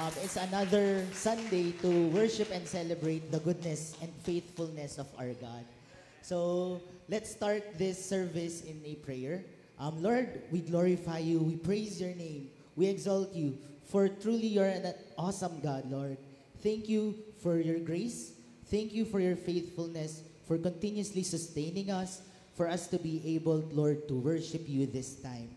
It's another Sunday to worship and celebrate the goodness and faithfulness of our God. So let's start this service in a prayer. Lord, we glorify you, we praise your name, we exalt you, for truly you're an awesome God, Lord. Thank you for your grace, thank you for your faithfulness, for continuously sustaining us, for us to be able, Lord, to worship you this time.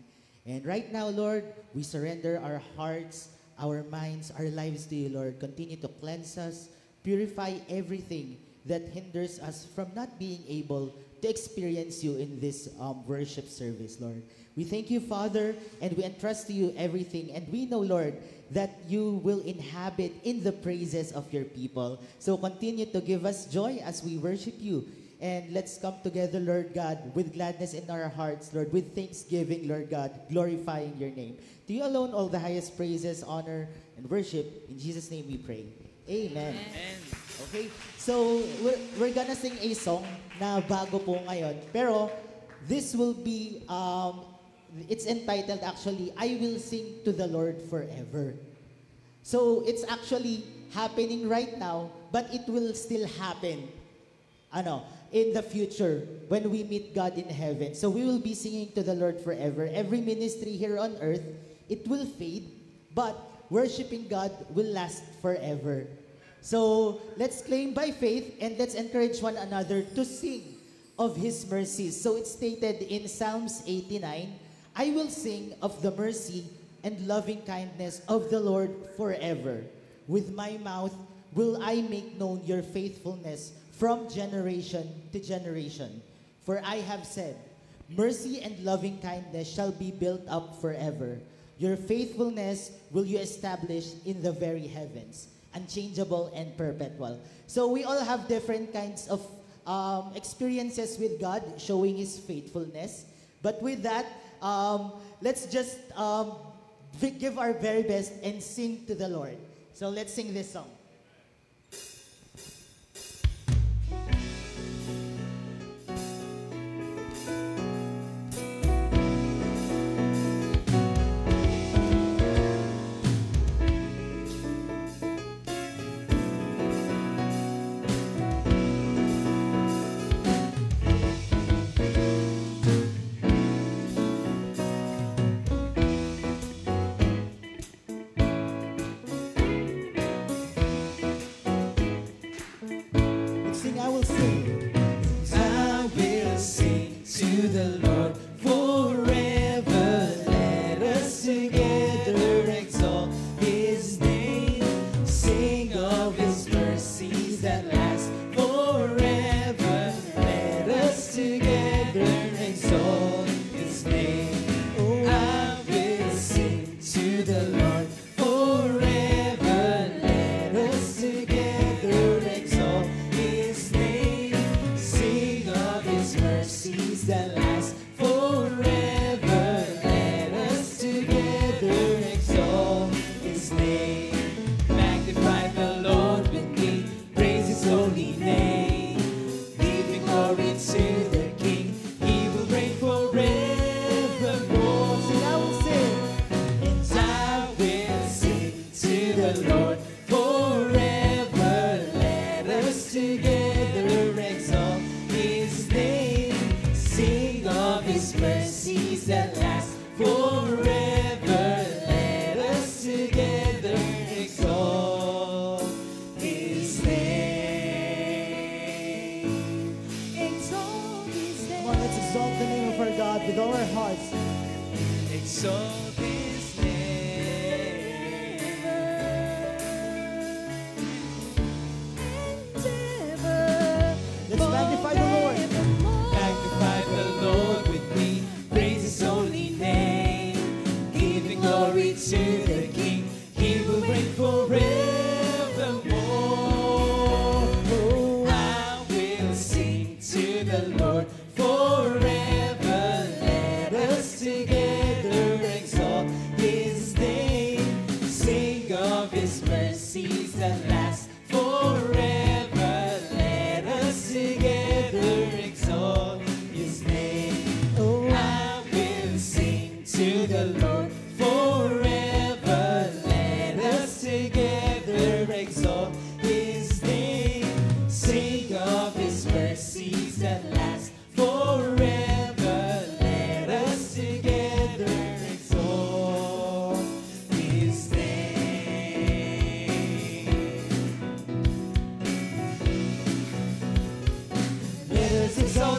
And right now, Lord, we surrender our hearts, our minds, our lives to you, Lord. Continue to cleanse us, purify everything that hinders us from not being able to experience you in this worship service, Lord. We thank you, Father, and we entrust to you everything. And we know, Lord, that you will inhabit in the praises of your people. So continue to give us joy as we worship you. And let's come together, Lord God, with gladness in our hearts, Lord, with thanksgiving, Lord God, glorifying your name. To you alone, all the highest praises, honor, and worship. In Jesus' name we pray. Amen. Amen. Okay, so we're gonna sing a song na bago po ngayon. Pero this will be, it's entitled actually, I Will Sing to the Lord Forever. So it's actually happening right now, but it will still happen in the future when we meet God in heaven. So we will be singing to the Lord forever. Every ministry here on earth, it will fade, but worshiping God will last forever. So let's claim by faith and let's encourage one another to sing of His mercies. So it's stated in Psalms 89, I will sing of the mercy and loving kindness of the Lord forever. With my mouth will I make known your faithfulness from generation to generation. For I have said, mercy and loving kindness shall be built up forever. Your faithfulness will you establish in the very heavens, unchangeable and perpetual. So we all have different kinds of experiences with God, showing His faithfulness. But with that, let's just give our very best and sing to the Lord. So let's sing this song. To the Lord forever, let us together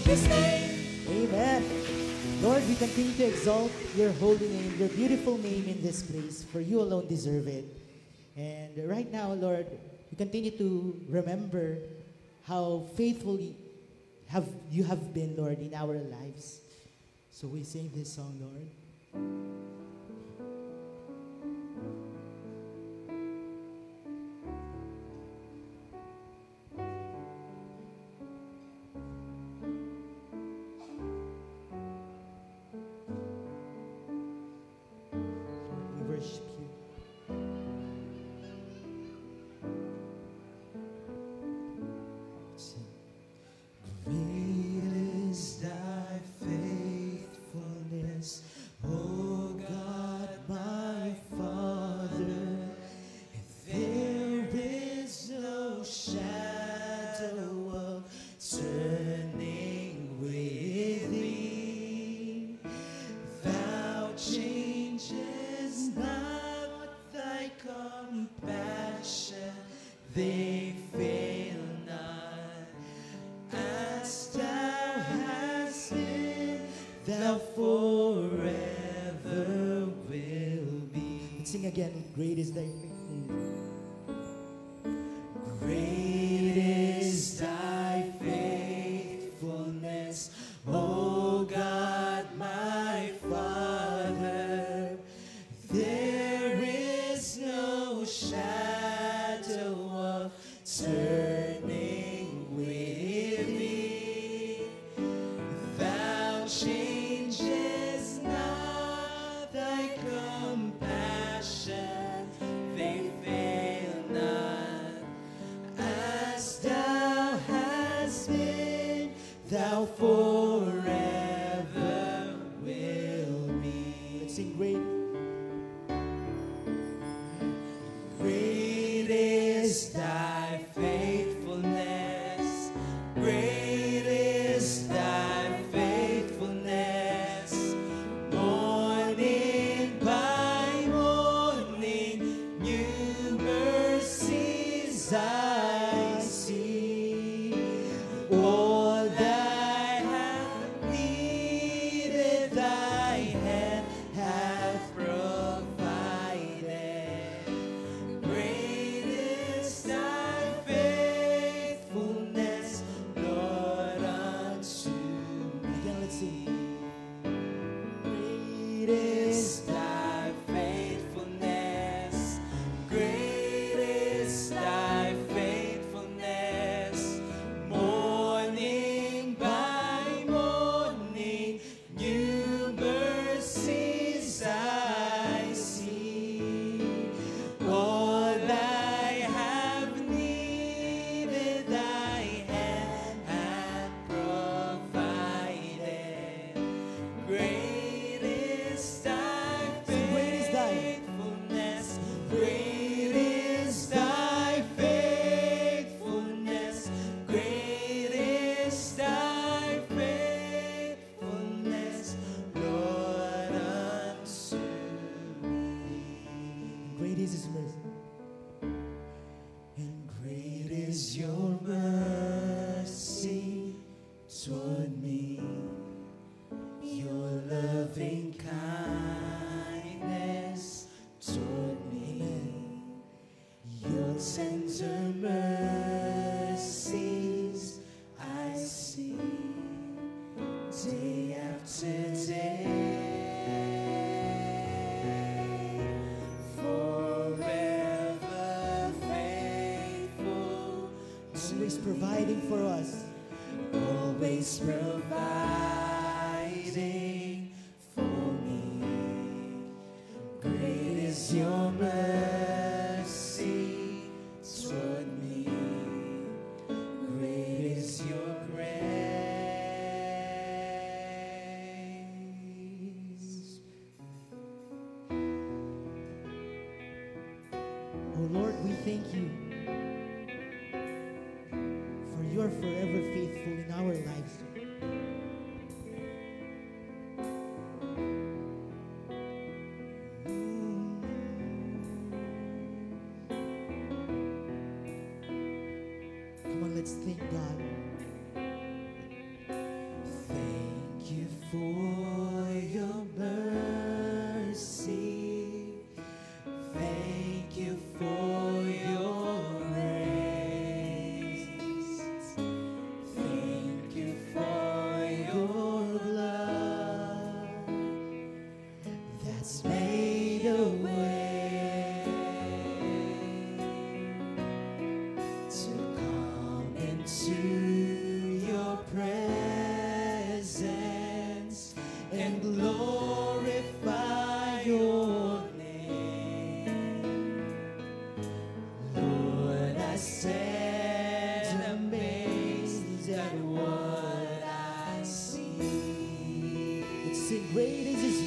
His name. Amen. Lord, we continue to exalt your holy name, your beautiful name in this place, for you alone deserve it. And right now, Lord, we continue to remember how faithful you have been, Lord, in our lives. So we sing this song, Lord. We worship you. Sing. Great is thy faithfulness, O God, my Father. There is no shadow of turning with thee. Thou changest not, thy compassion, they fail not. As thou hast been, thou forever will be. Let's sing again. Great is thy faithfulness. Great is thy faithfulness, O God, my Father. There is no shadow of turning with thee. Thou changest not, thy compassion, they fail not. As thou hast been, thou forever will be. Let's sing great. Great is thy faithfulness. Great is thy faithfulness. Morning by morning, new mercies I see. All that I have needed, thy hand hath provided. Great is thy faithfulness, Lord, unto me. Again, let's sing. Great is thy faithfulness. Great is thy faithfulness. Morning by morning, new mercies I see. All I have needed, thy hand hath provided. Great is thy faithfulness. Great is thy faithfulness. Great is thy faithfulness, Lord, unto me. Great is his mercy. And great is your mercy toward me, your loving kindness toward me, your tender mercies I see day after day. Forever faithful, Always providing for us. always providing for me. Great is your mercy toward me. Great is your grace. Oh Lord, we thank you for you're forever faithful in our lives. Come on, let's thank God.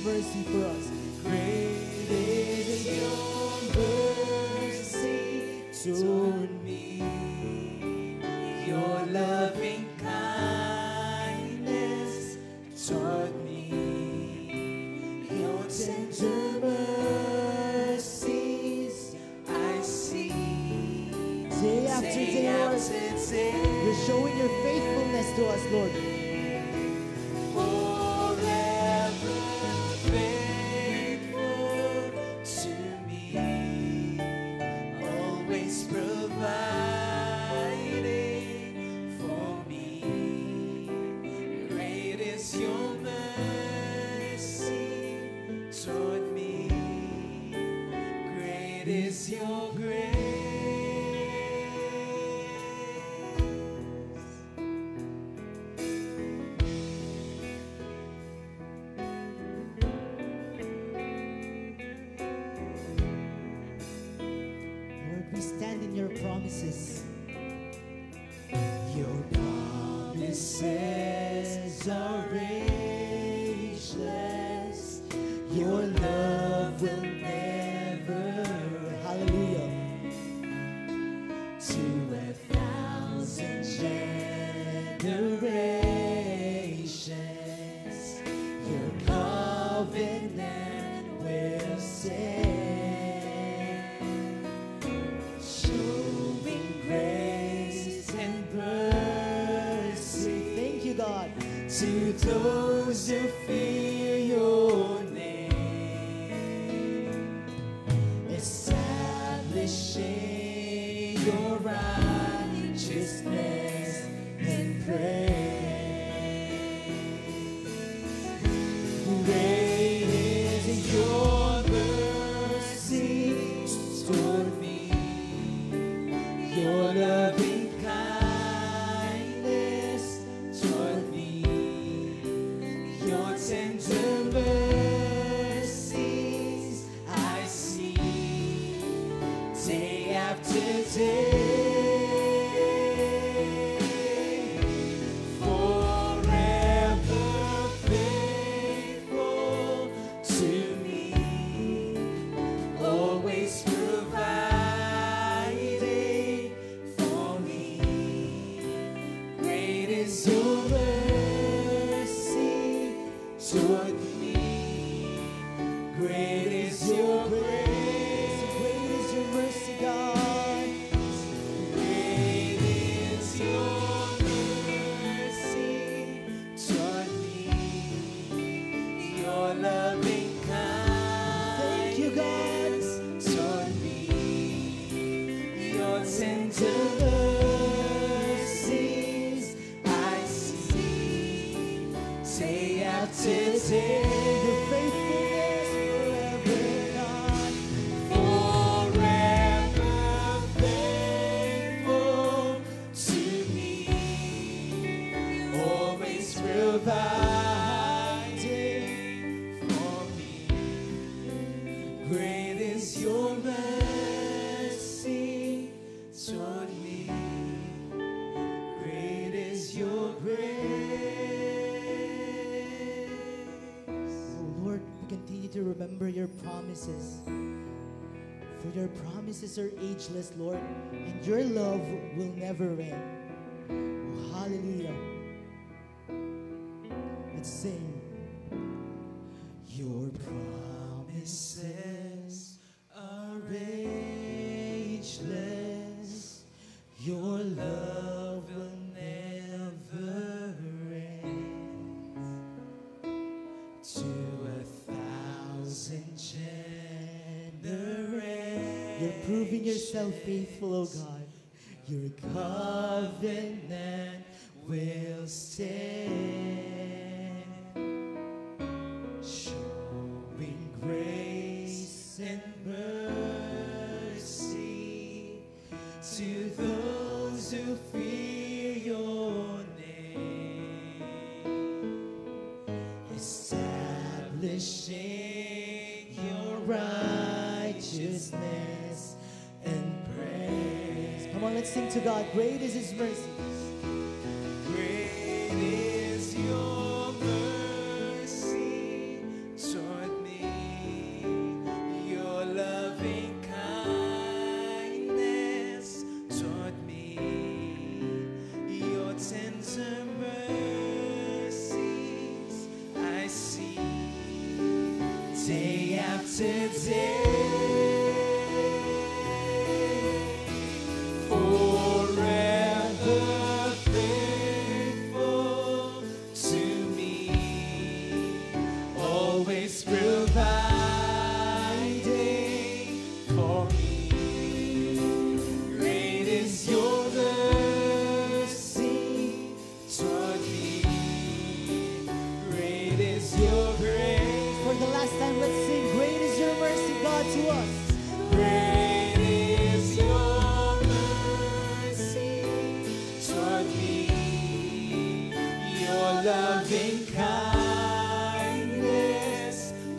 mercy for us. Great is your mercy toward me. Your loving kindness toward me. Your tender mercies I see. Day after day, Lord, you're showing your faithfulness to us, Lord. Forever faithful to me, always providing for me. Great is your mercy toward me. Great is your grace. Lord, we stand in your promises. Your promises are ageless. Your love will never Hallelujah. to 1,000 generations. Your covenant will stand, showing grace and mercy. Thank you, God. To those who fear your name, establishing your righteousness and praise. Great is your mercy toward me. Your loving kindness toward me. Your tender mercies I see day after day. Forever faithful to me, always providing for me. Great is your mercy toward me. Great is your grace. Great is your mercy, God. Great is your mercy toward me. Your loving Thank you, God. kindness toward me. Your tender mercies I see day after day. Your faithfulness forever, God. Forever faithful to me, always providing for me. Great is your mercy toward me. Great is your grace. Oh Lord, we continue to remember your promises. For your promises are ageless, Lord, and your love will never end. Oh, hallelujah. Let's sing. Your promises are ageless. Your love will never end. To 1,000 generations, You're proving yourself faithful, oh God. your covenant will stand, showing grace and mercy to those who fear your name, establishing your righteousness and praise. Come on, let's sing to God. Great is his mercy. Great is your mercy toward is your mercy toward me. Great is your grace. For the last time, let's sing, great is your mercy, God, to us. Great is your mercy toward me. Your loving kindness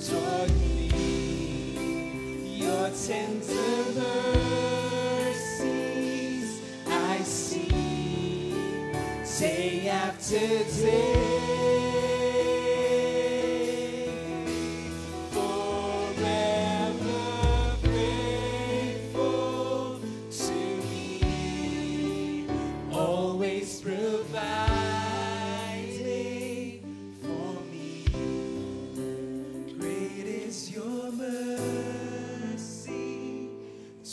toward me. Your tender mercies I see day after day. Forever faithful to me, always providing for me. Great is your mercy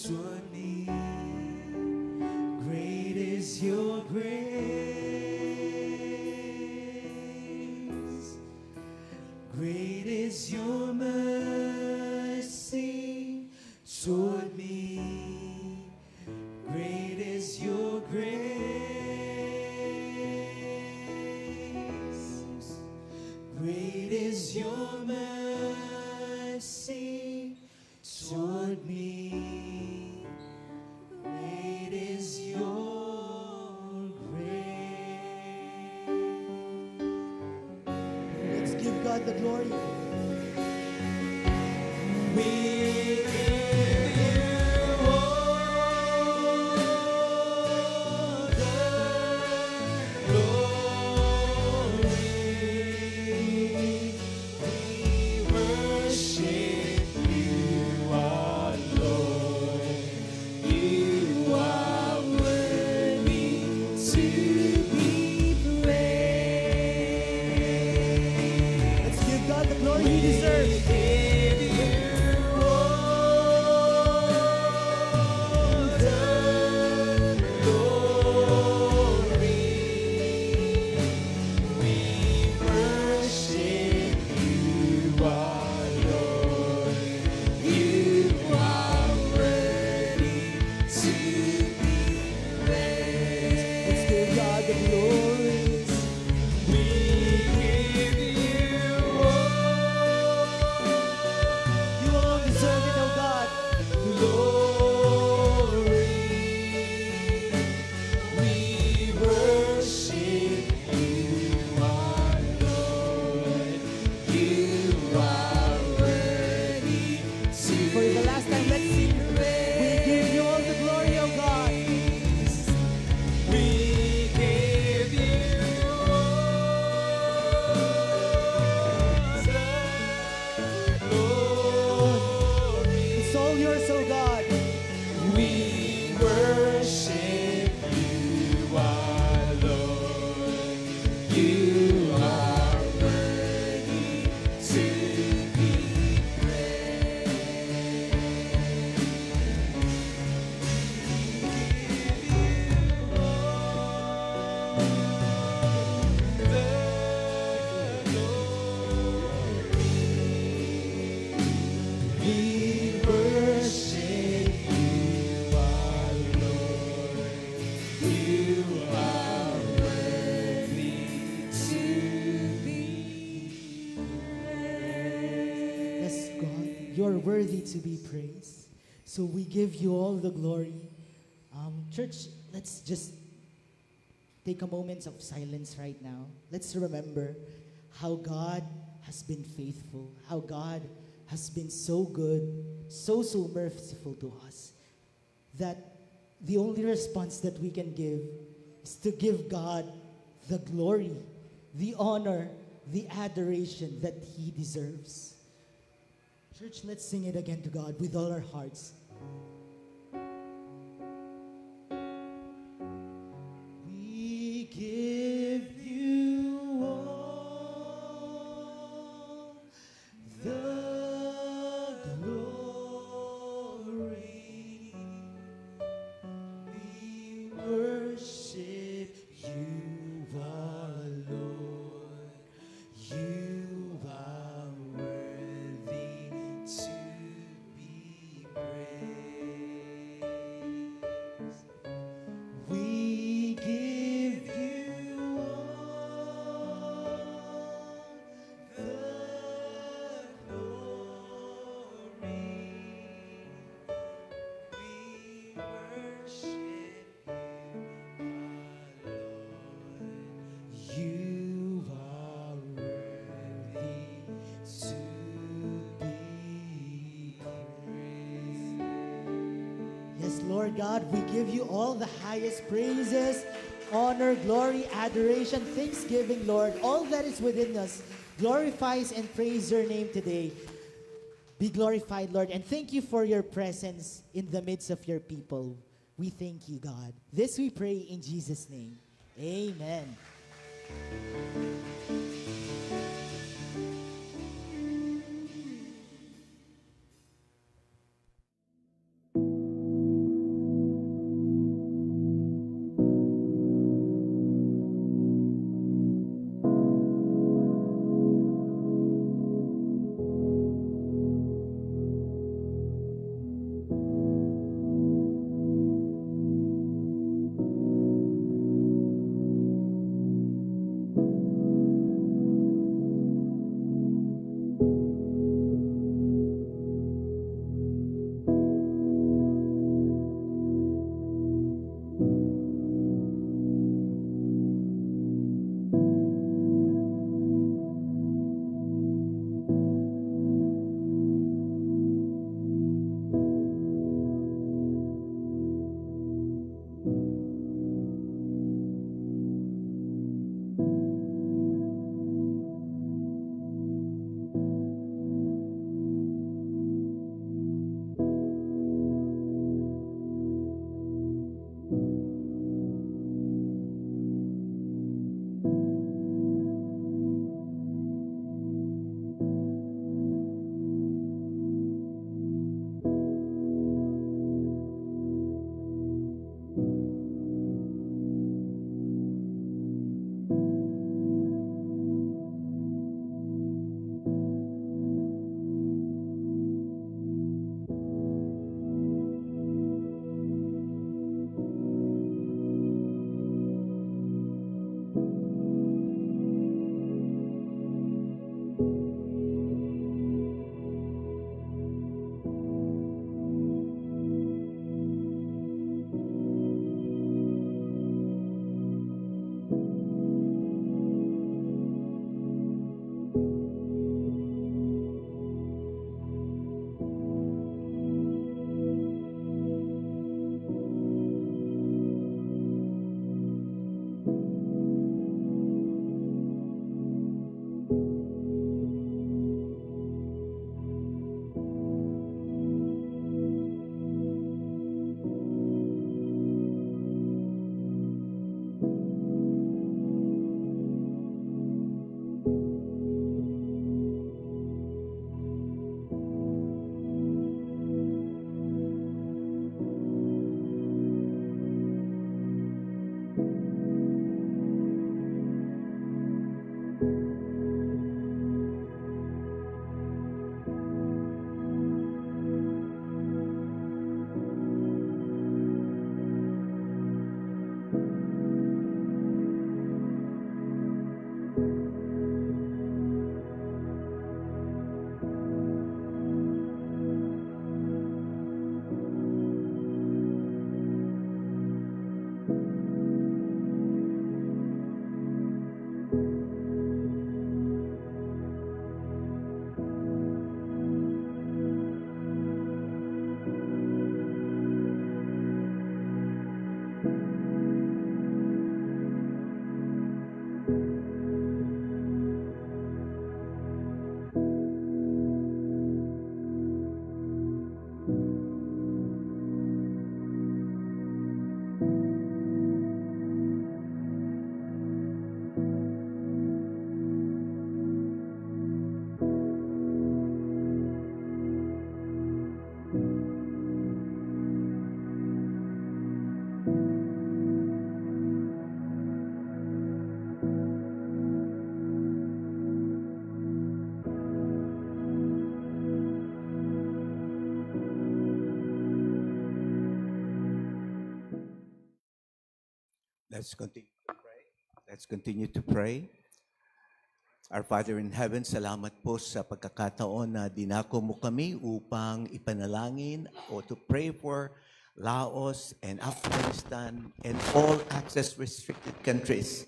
toward me. Great is your grace. Great is your mercy toward me. Great is your grace. Great is your mercy toward me. Great is your grace. Let's give God the glory. We give you all the glory. We worship you, our Lord. You are worthy to be praised. Let's give God the glory He deserves. We give you all the glory. We worship you, our Lord. You are worthy to be praised. Let's give God the glory. We give you all You alone deserve it, oh God. glory. We worship you, our Lord. You are worthy to For the last time, let's sing. We give you all the glory, oh God. We give you all the glory. It's all yours, oh God. We worship you, our Lord. You are worthy to be We worship you, our Lord. You are worthy to be praised. Yes, God, you are worthy to be praised. So we give you all the glory. Church, let's just take a moment of silence right now. Let's remember how God has been faithful, how God has been so good, so merciful to us, that the only response that we can give is to give God the glory, the honor, the adoration that He deserves. Church, let's sing it again to God with all our hearts. We give you all the glory. We worship you, our Lord. You are worthy to be praised. Lord God, we give you all the highest praises, honor, glory, adoration, thanksgiving, Lord. All that is within us glorifies and praise your name today. Be glorified, Lord, and thank you for your presence in the midst of your people. We thank you, God. This we pray in Jesus' name. Amen. Let's continue to pray. Let's continue to pray. Our Father in Heaven, salamat po sa pagkakataon na dinako mo kami upang ipanalangin o to pray for Laos and Afghanistan and all access-restricted countries.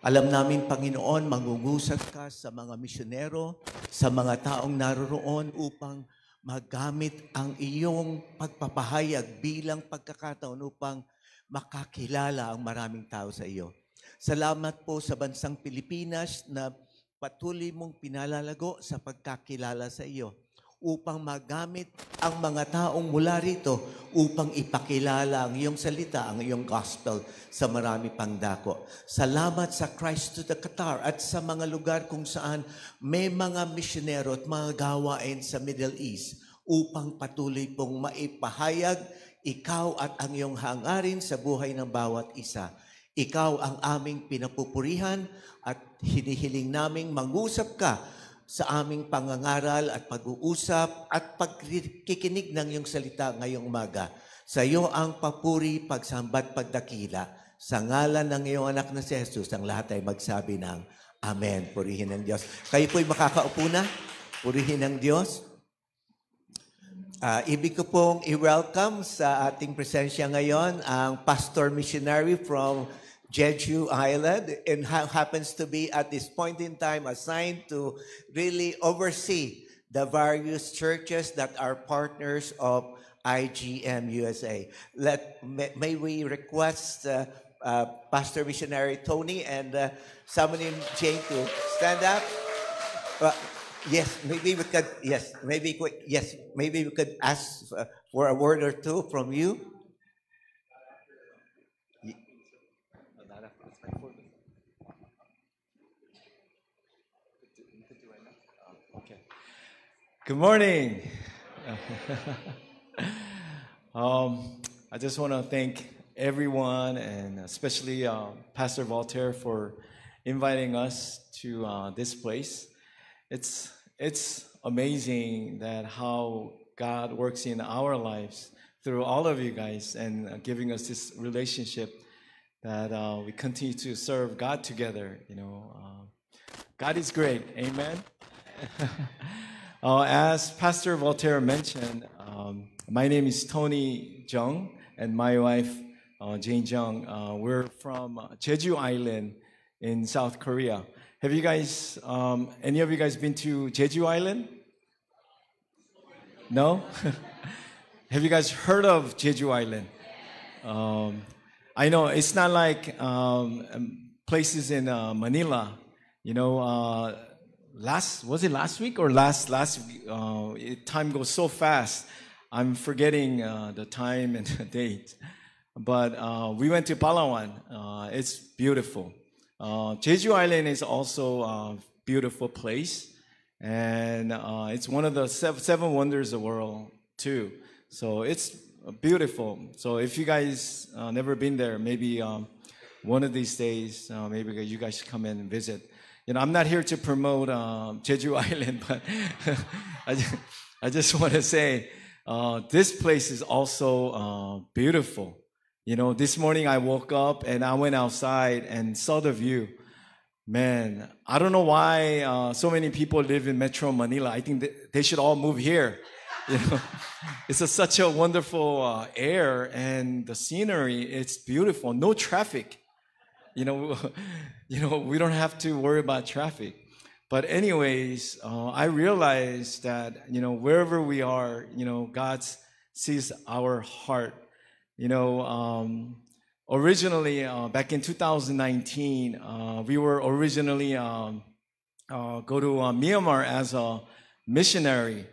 Alam namin, Panginoon, mangungusap ka sa mga misyonero, sa mga taong naroroon upang magamit ang iyong pagpapahayag bilang pagkakataon upang makakilala ang maraming tao sa iyo. Salamat po sa bansang Pilipinas na patuloy mong pinalalago sa pagkakilala sa iyo upang magamit ang mga taong mula rito upang ipakilala ang iyong salita, ang iyong gospel sa marami pang dako. Salamat sa Christ to the Qatar at sa mga lugar kung saan may mga misyonero at mga gawain sa Middle East upang patuloy pong maipahayag ikaw at ang iyong hangarin sa buhay ng bawat isa. Ikaw ang aming pinapupurihan at hinihiling naming mangusap ka sa aming pangangaral at pag-uusap at pagkikinig ng iyong salita ngayong umaga. Sa iyo ang papuri, pagsambat, pagdakila. Sa ngalan ng iyong anak na si Jesus, ang lahat ay magsabi ng Amen. Purihin ng Diyos. Kayo po'y makakaupo na. Purihin ng Diyos. Ibig ko pong i-welcome sa ating presensya ngayon ang pastor missionary from Jeju Island, and happens to be at this point in time assigned to really oversee the various churches that are partners of IGM USA. May we request Pastor Missionary Tony and summoning Jane to stand up. Yes, maybe we could ask for a word or two from you. Good morning. I just want to thank everyone, and especially Pastor Voltaire, for inviting us to this place. It's amazing that how God works in our lives through all of you guys, and giving us this relationship that we continue to serve God together. God is great. Amen. As Pastor Voltaire mentioned, my name is Tony Jung, and my wife, Jane Jung. We're from Jeju Island in South Korea. Have you guys, any of you guys been to Jeju Island? No? Have you guys heard of Jeju Island? I know it's not like places in Manila. Was it last week or last week? Time goes so fast. I'm forgetting the time and the date. But we went to Palawan. It's beautiful. Jeju Island is also a beautiful place. And it's one of the seven wonders of the world, too. So it's beautiful. So if you guys never been there, maybe one of these days, maybe you guys should come in and visit. I'm not here to promote Jeju Island, but I just want to say this place is also beautiful. This morning I woke up and I went outside and saw the view. Man, I don't know why so many people live in Metro Manila. I think they should all move here. It's such a wonderful air, and the scenery, it's beautiful. No traffic. We don't have to worry about traffic. But anyways, I realized that, wherever we are, God sees our heart. Originally, back in 2019, we were originally go to Myanmar as a missionary.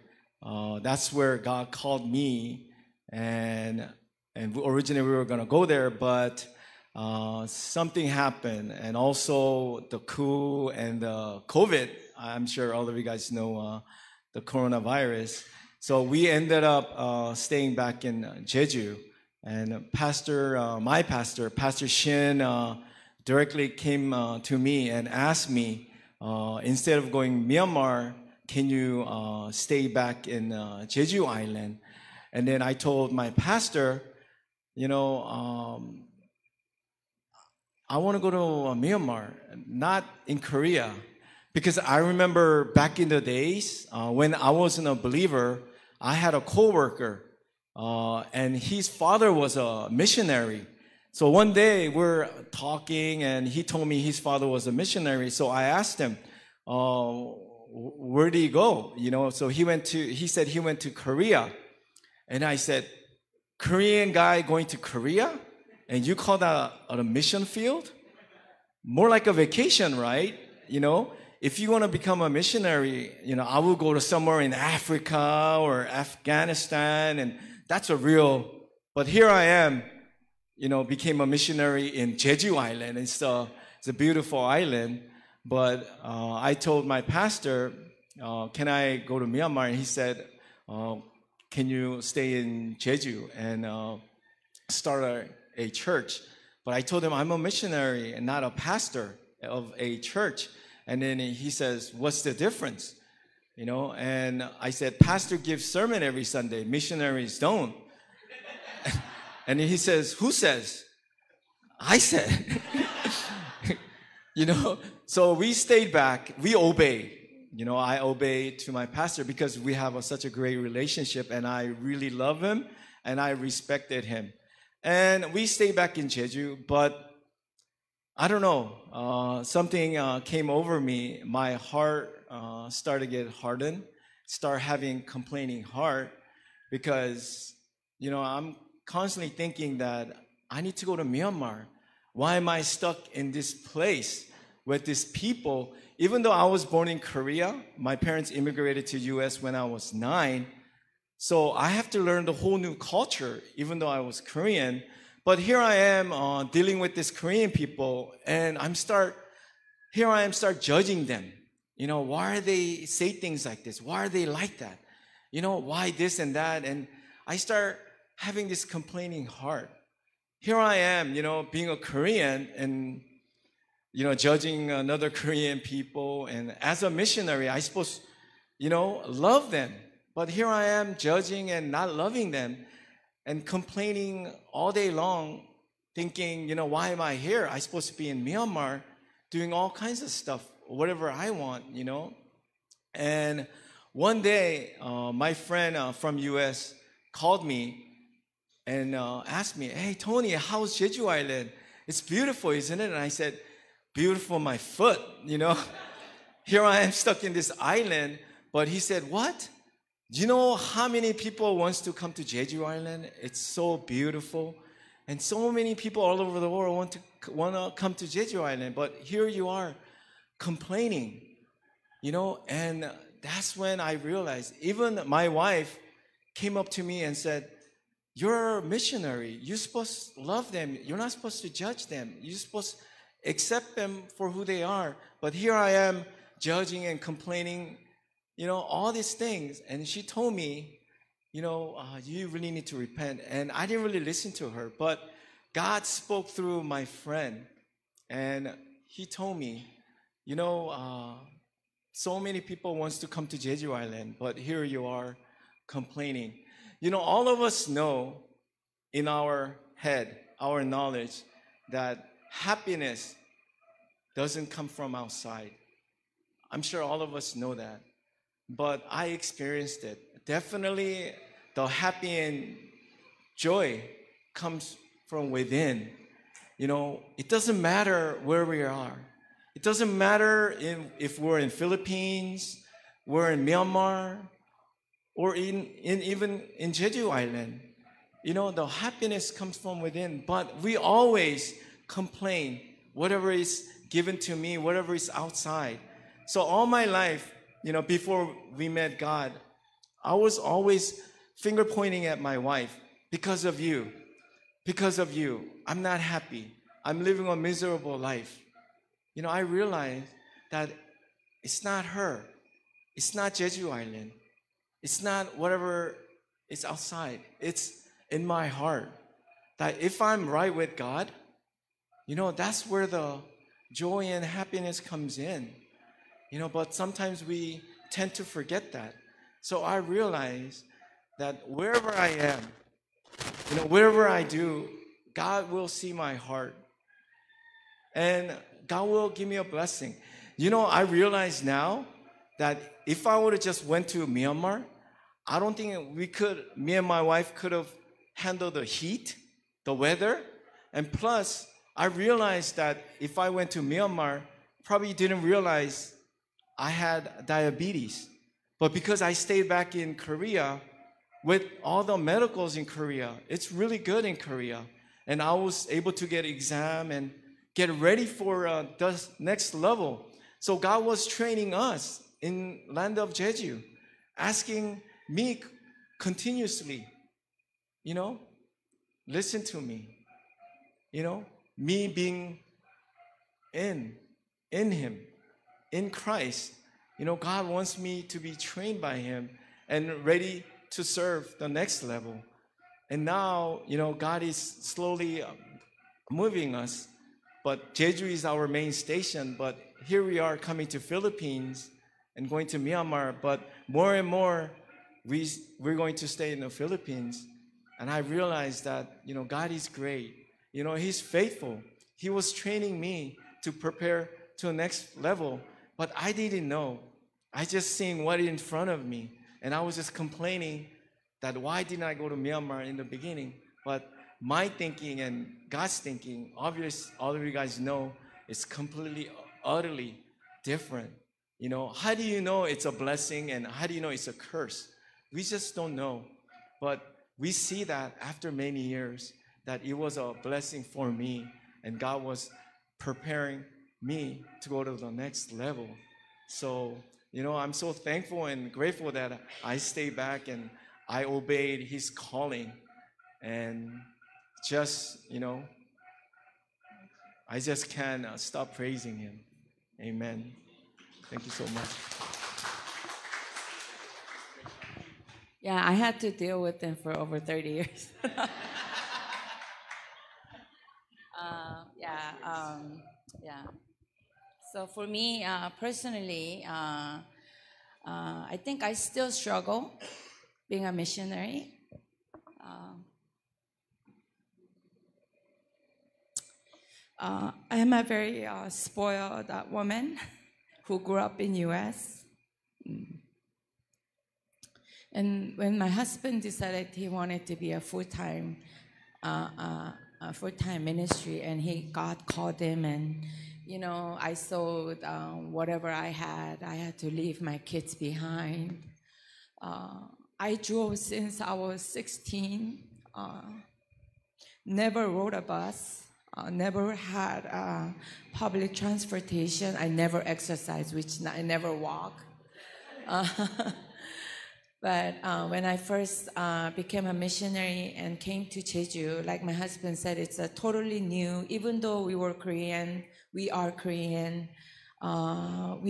That's where God called me, and originally we were going to go there, but something happened, and also the coup and the COVID. I'm sure all of you guys know the coronavirus. So we ended up staying back in Jeju, and my pastor, Pastor Shin, directly came to me and asked me, instead of going Myanmar, can you stay back in Jeju Island? And then I told my pastor, I want to go to Myanmar, not in Korea. Because I remember back in the days, when I wasn't a believer, I had a coworker, and his father was a missionary. So one day we're talking, and he told me his father was a missionary. So I asked him, where did he go? So he said he went to Korea. And I said, Korean guy going to Korea? And you call that a mission field? More like a vacation, right? If you want to become a missionary, I will go to somewhere in Africa or Afghanistan, and that's but here I am, became a missionary in Jeju Island. It's a beautiful island. But I told my pastor, can I go to Myanmar? And he said, can you stay in Jeju and start a church? But I told him I'm a missionary and not a pastor of a church. And then he says, what's the difference? And I said, pastor gives sermon every Sunday. Missionaries don't. And he says, who says? I said. So we stayed back. We obeyed. I obeyed to my pastor because we have such a great relationship, and I really love him and I respected him. And we stayed back in Jeju, but I don't know, something came over me. My heart started to get hardened, start having complaining heart, because, I'm constantly thinking that I need to go to Myanmar. Why am I stuck in this place with these people? Even though I was born in Korea, my parents immigrated to U.S. when I was 9. So I have to learn the whole new culture, even though I was Korean. But here I am dealing with these Korean people, and start judging them. Why are they say things like this? Why are they like that? Why this and that? And I start having this complaining heart. Here I am, being a Korean and, judging another Korean people. And as a missionary, I suppose, love them. But here I am judging and not loving them and complaining all day long, thinking, why am I here? I'm supposed to be in Myanmar doing all kinds of stuff, whatever I want, And one day, my friend from U.S. called me and asked me, hey, Tony, how's Jeju Island? It's beautiful, isn't it? And I said, beautiful my foot, Here I am stuck in this island. But he said, what? Do you know how many people wants to come to Jeju Island? It's so beautiful. And so many people all over the world want to come to Jeju Island. But here you are complaining, And that's when I realized, even my wife came up to me and said, you're a missionary. You're supposed to love them. You're not supposed to judge them. You're supposed to accept them for who they are. But here I am judging and complaining, all these things. And she told me, you really need to repent. And I didn't really listen to her. But God spoke through my friend. And he told me, so many people wants to come to Jeju Island. But here you are complaining. All of us know in our head, our knowledge, that happiness doesn't come from outside. I'm sure all of us know that. But I experienced it. Definitely the happy and joy comes from within. It doesn't matter where we are. It doesn't matter if we're in Philippines, we're in Myanmar, or even in Jeju Island. The happiness comes from within, but we always complain, whatever is given to me, whatever is outside. So all my life, before we met God, I was always finger pointing at my wife. Because of you, I'm not happy. I'm living a miserable life. I realized that it's not her. It's not Jeju Island. It's not whatever is outside. It's in my heart. That if I'm right with God, that's where the joy and happiness comes in. But sometimes we tend to forget that. So I realize that wherever I am, wherever I do, God will see my heart. And God will give me a blessing. I realize now that if I would have just went to Myanmar, I don't think me and my wife could have handled the heat, the weather. And plus, I realized that if I went to Myanmar, probably didn't realize I had diabetes. But because I stayed back in Korea, with all the medicals in Korea, it's really good in Korea. And I was able to get exam and get ready for the next level. So God was training us in land of Jeju, asking me continuously, listen to me. Me being in Him, in Christ. God wants me to be trained by Him and ready to serve the next level. And now, God is slowly moving us. But Jeju is our main station. But here we are coming to Philippines and going to Myanmar. But more and more, we're going to stay in the Philippines. And I realized that, God is great. He's faithful. He was training me to prepare to the next level. But I didn't know. I just seen what in front of me. And I was just complaining that why didn't I go to Myanmar in the beginning? But my thinking and God's thinking, obviously, all of you guys know, it's completely, utterly different. How do you know it's a blessing and how do you know it's a curse? We just don't know. But we see that after many years, that it was a blessing for me and God was preparing me to go to the next level. So, I'm so thankful and grateful that I stayed back and I obeyed His calling. And just, I just can't stop praising Him. Amen. Thank you so much. Yeah, I had to deal with them for over 30 years. Yeah. So for me, personally, I think I still struggle being a missionary. I am a very spoiled woman who grew up in U.S. And when my husband decided he wanted to be a full-time ministry, and God called him, and I sold whatever I had to leave my kids behind. I drove since I was 16, never rode a bus, never had public transportation. I never exercised, which I never walk. But when I first became a missionary and came to Jeju, like my husband said, it's a totally new, even though we are Korean, we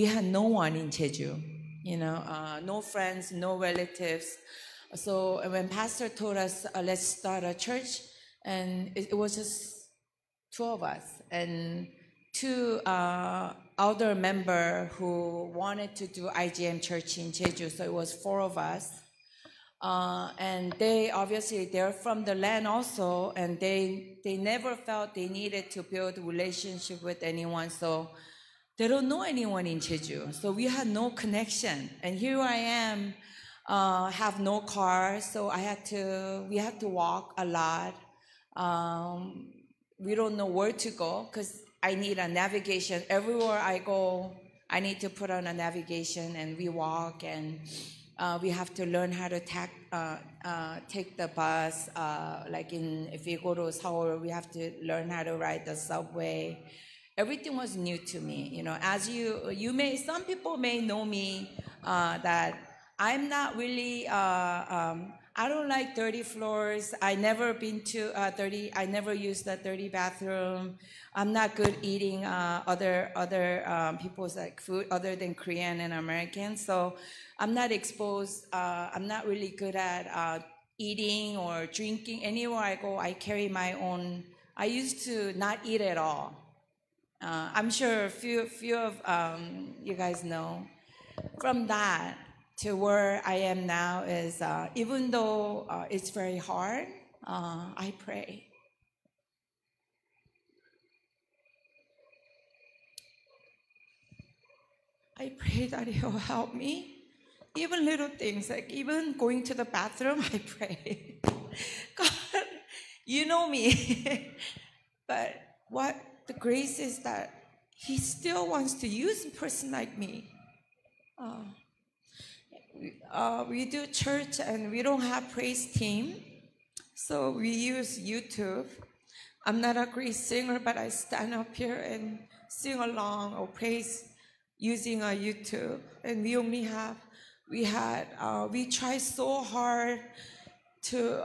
had no one in Jeju, no friends, no relatives. So when Pastor told us, let's start a church, and it was just two of us, and two other member who wanted to do IGM church in Jeju, so it was four of us. And they're from the land also, and they never felt they needed to build a relationship with anyone, so they don't know anyone in Jeju. So we had no connection. And here I am, have no car, so we had to walk a lot. We don't know where to go, because I need a navigation. Everywhere I go, I need to put on a navigation, and we walk, and we have to learn how to take the bus. If we go to Seoul, we have to learn how to ride the subway. Everything was new to me. As some people may know me, that I'm not really, I don't like dirty floors. I never been to I never used the dirty bathroom. I'm not good eating other people's food other than Korean and American. So I'm not exposed. I'm not really good at eating or drinking. Anywhere I go, I carry my own. I used to not eat at all. I'm sure a few of you guys know. From that to where I am now is, even though it's very hard, I pray. I pray that He'll help me. Even little things, like even going to the bathroom, I pray. God, you know me. But what the grace is that He still wants to use a person like me. We do church and we don't have praise team, so we use YouTube. I'm not a great singer, but I stand up here and sing along or praise using a YouTube. And we try so hard to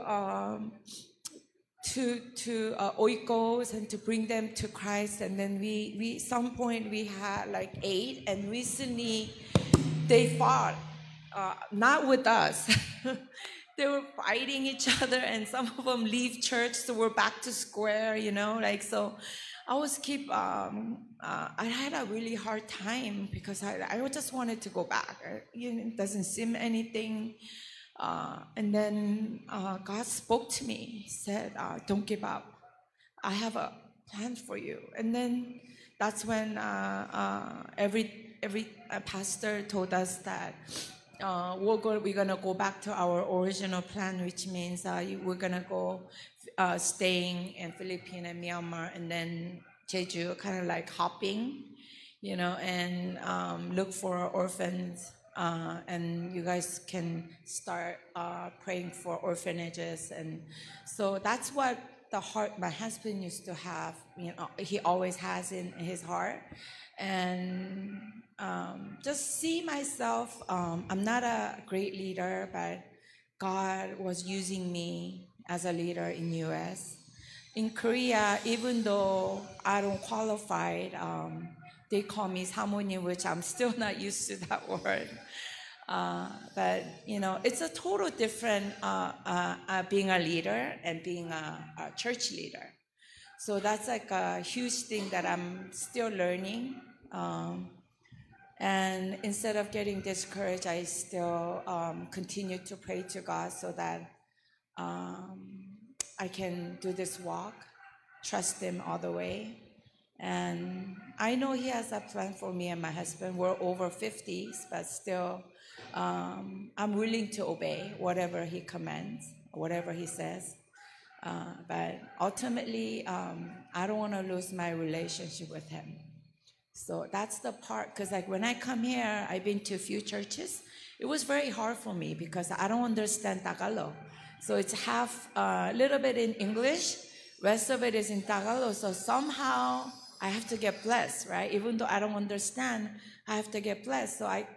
oikos and to bring them to Christ. And then we some point we had like 8, and recently they fought, not with us. They were fighting each other, and some of them leave church, so we're back to square, so I was I had a really hard time because I just wanted to go back. It doesn't seem anything. And then God spoke to me. He said, don't give up. I have a plan for you. And then that's when every pastor told us that we're going to go back to our original plan, which means we're going to go staying in Philippines and Myanmar, and then Jeju, kind of like hopping, and look for orphans. And you guys can start praying for orphanages. And so that's what the heart my husband used to have. He always has in his heart. And just see myself, I'm not a great leader, but God was using me as a leader in U.S. In Korea, even though I don't qualify, they call me 사모님, which I'm still not used to that word. But, it's a total different being a leader and being a church leader. So that's like a huge thing that I'm still learning. And instead of getting discouraged, I still continue to pray to God so that I can do this walk, trust Him all the way. And I know He has a plan for me and my husband. We're over 50s, but still, I'm willing to obey whatever He commands, whatever He says. But ultimately, I don't want to lose my relationship with Him. So that's the part, because like when I come here, I've been to a few churches. It was very hard for me because I don't understand Tagalog. So it's half, a little bit in English, rest of it is in Tagalog. So somehow I have to get blessed, right? Even though I don't understand, I have to get blessed. So I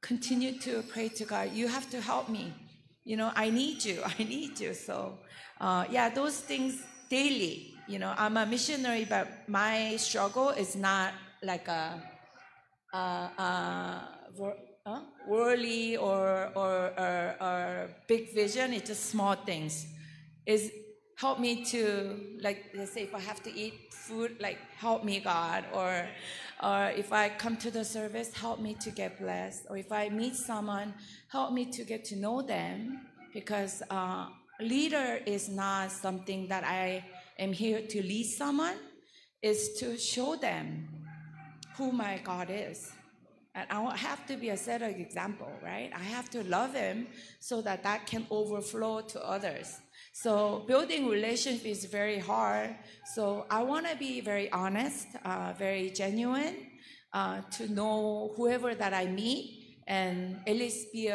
continue to pray to God, you have to help me. I need you. So those things daily. I'm a missionary, but my struggle is not like a worldly or big vision. It's just small things. Is help me to, like, let's say if I have to eat food, like, help me, God. Or if I come to the service, help me to get blessed. Or if I meet someone, help me to get to know them. Because leader is not something that I am here to lead someone. Is to show them who my God is. And I have to be a set of example, right? I have to love Him so that can overflow to others. So building relationship is very hard. So I want to be very honest, very genuine, to know whoever that I meet and at least be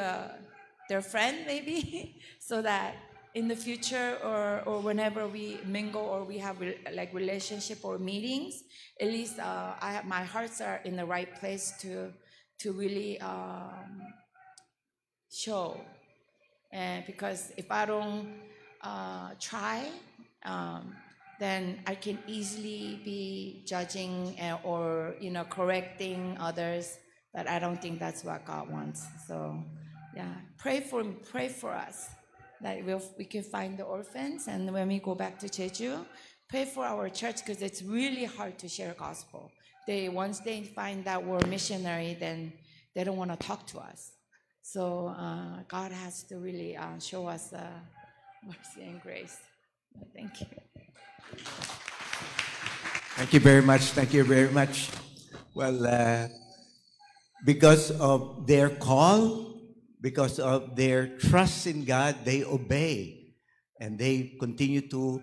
their friend maybe, so that in the future or whenever we mingle or we have like relationship or meetings, at least my hearts are in the right place to really show. And because if I don't try, then I can easily be judging or correcting others, but I don't think that's what God wants. So pray for us that we can find the orphans, and when we go back to Jeju, pray for our church, because it's really hard to share gospel. Once they find that we're missionary, then they don't want to talk to us. So God has to really show us mercy and grace. Thank you. Thank you very much. Thank you very much. Well, because of their call, because of their trust in God, they obey. And they continue to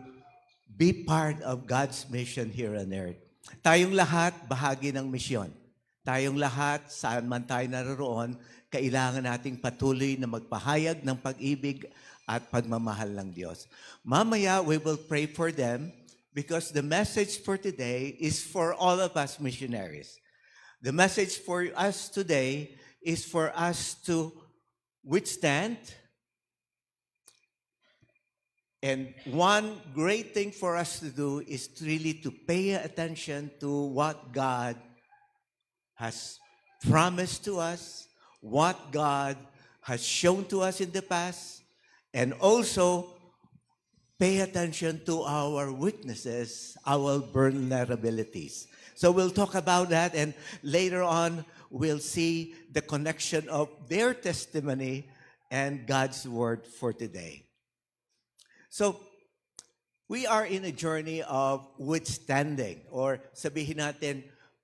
be part of God's mission here on earth. Tayong lahat, bahagi ng misyon. tayong lahat, saan man tayo naroon, kailangan nating patuloy na magpahayag ng pag-ibig at pagmamahal ng Diyos. Mamaya, we will pray for them because the message for today is for all of us missionaries. The message for us today is for us to withstand. And one great thing for us to do is really to pay attention to what God has promised to us, what God has shown to us in the past, and also pay attention to our weaknesses, our vulnerabilities. So we'll talk about that, and later on, we'll see the connection of their testimony and God's word for today. So, we are in a journey of withstanding, or sabihin natin,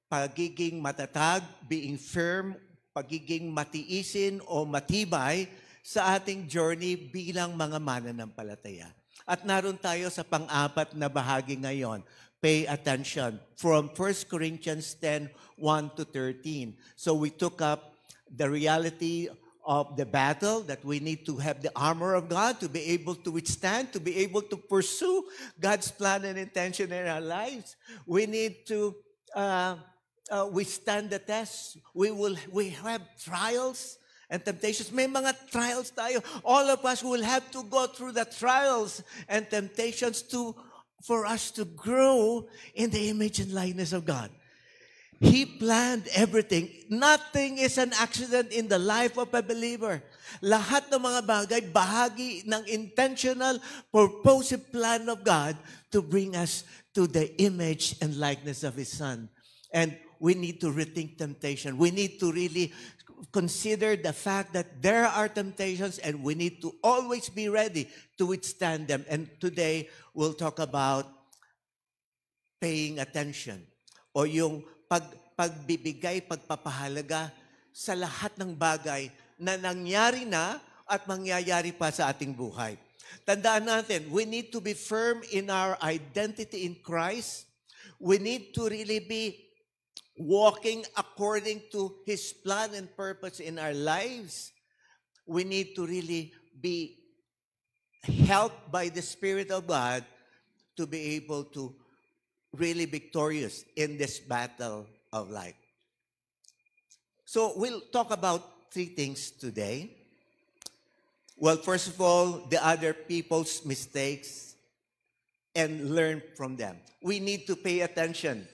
pagiging matatag, being firm, pagiging matiisin o matibay sa ating journey bilang mga mananampalataya. At naroon tayo sa pang-apat na bahagi ngayon. Pay attention from 1 Corinthians 10, 1 to 13. So we took up the reality of the battle, that we need to have the armor of God to be able to withstand, to be able to pursue God's plan and intention in our lives. We need to withstand the test. We have trials and temptations. May mga trials tayo. All of us will have to go through the trials and temptations for us to grow in the image and likeness of God. He planned everything. Nothing is an accident in the life of a believer. Lahat ng mga bagay, bahagi ng intentional, purposive plan of God to bring us to the image and likeness of His Son. And we need to rethink temptation. We need to really consider the fact that there are temptations and we need to always be ready to withstand them. And today, we'll talk about paying attention o yung pagbibigay, pagpapahalaga sa lahat ng bagay na nangyari na at mangyayari pa sa ating buhay. Tandaan natin, we need to be firm in our identity in Christ. We need to really be walking according to His plan and purpose in our lives. We need to really be helped by the Spirit of God to be able to really victorious in this battle of life. So we'll talk about three things today. Well, first of all, the other people's mistakes and learn from them. We need to pay attention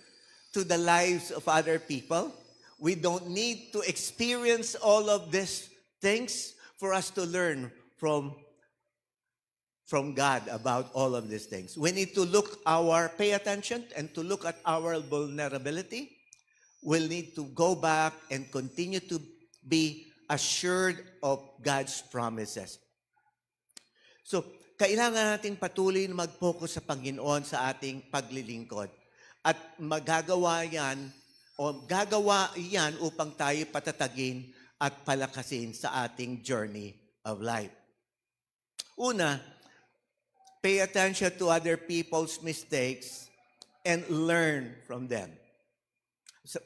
to the lives of other people. We don't need to experience all of these things for us to learn from God about all of these things. We need to pay attention and to look at our vulnerability. We'll need to go back and continue to be assured of God's promises. So, kailangan nating patuloy na mag-focus sa Panginoon sa ating paglilingkod. At gagawa yan upang tayo patatagin at palakasin sa ating journey of life. Una, pay attention to other people's mistakes and learn from them.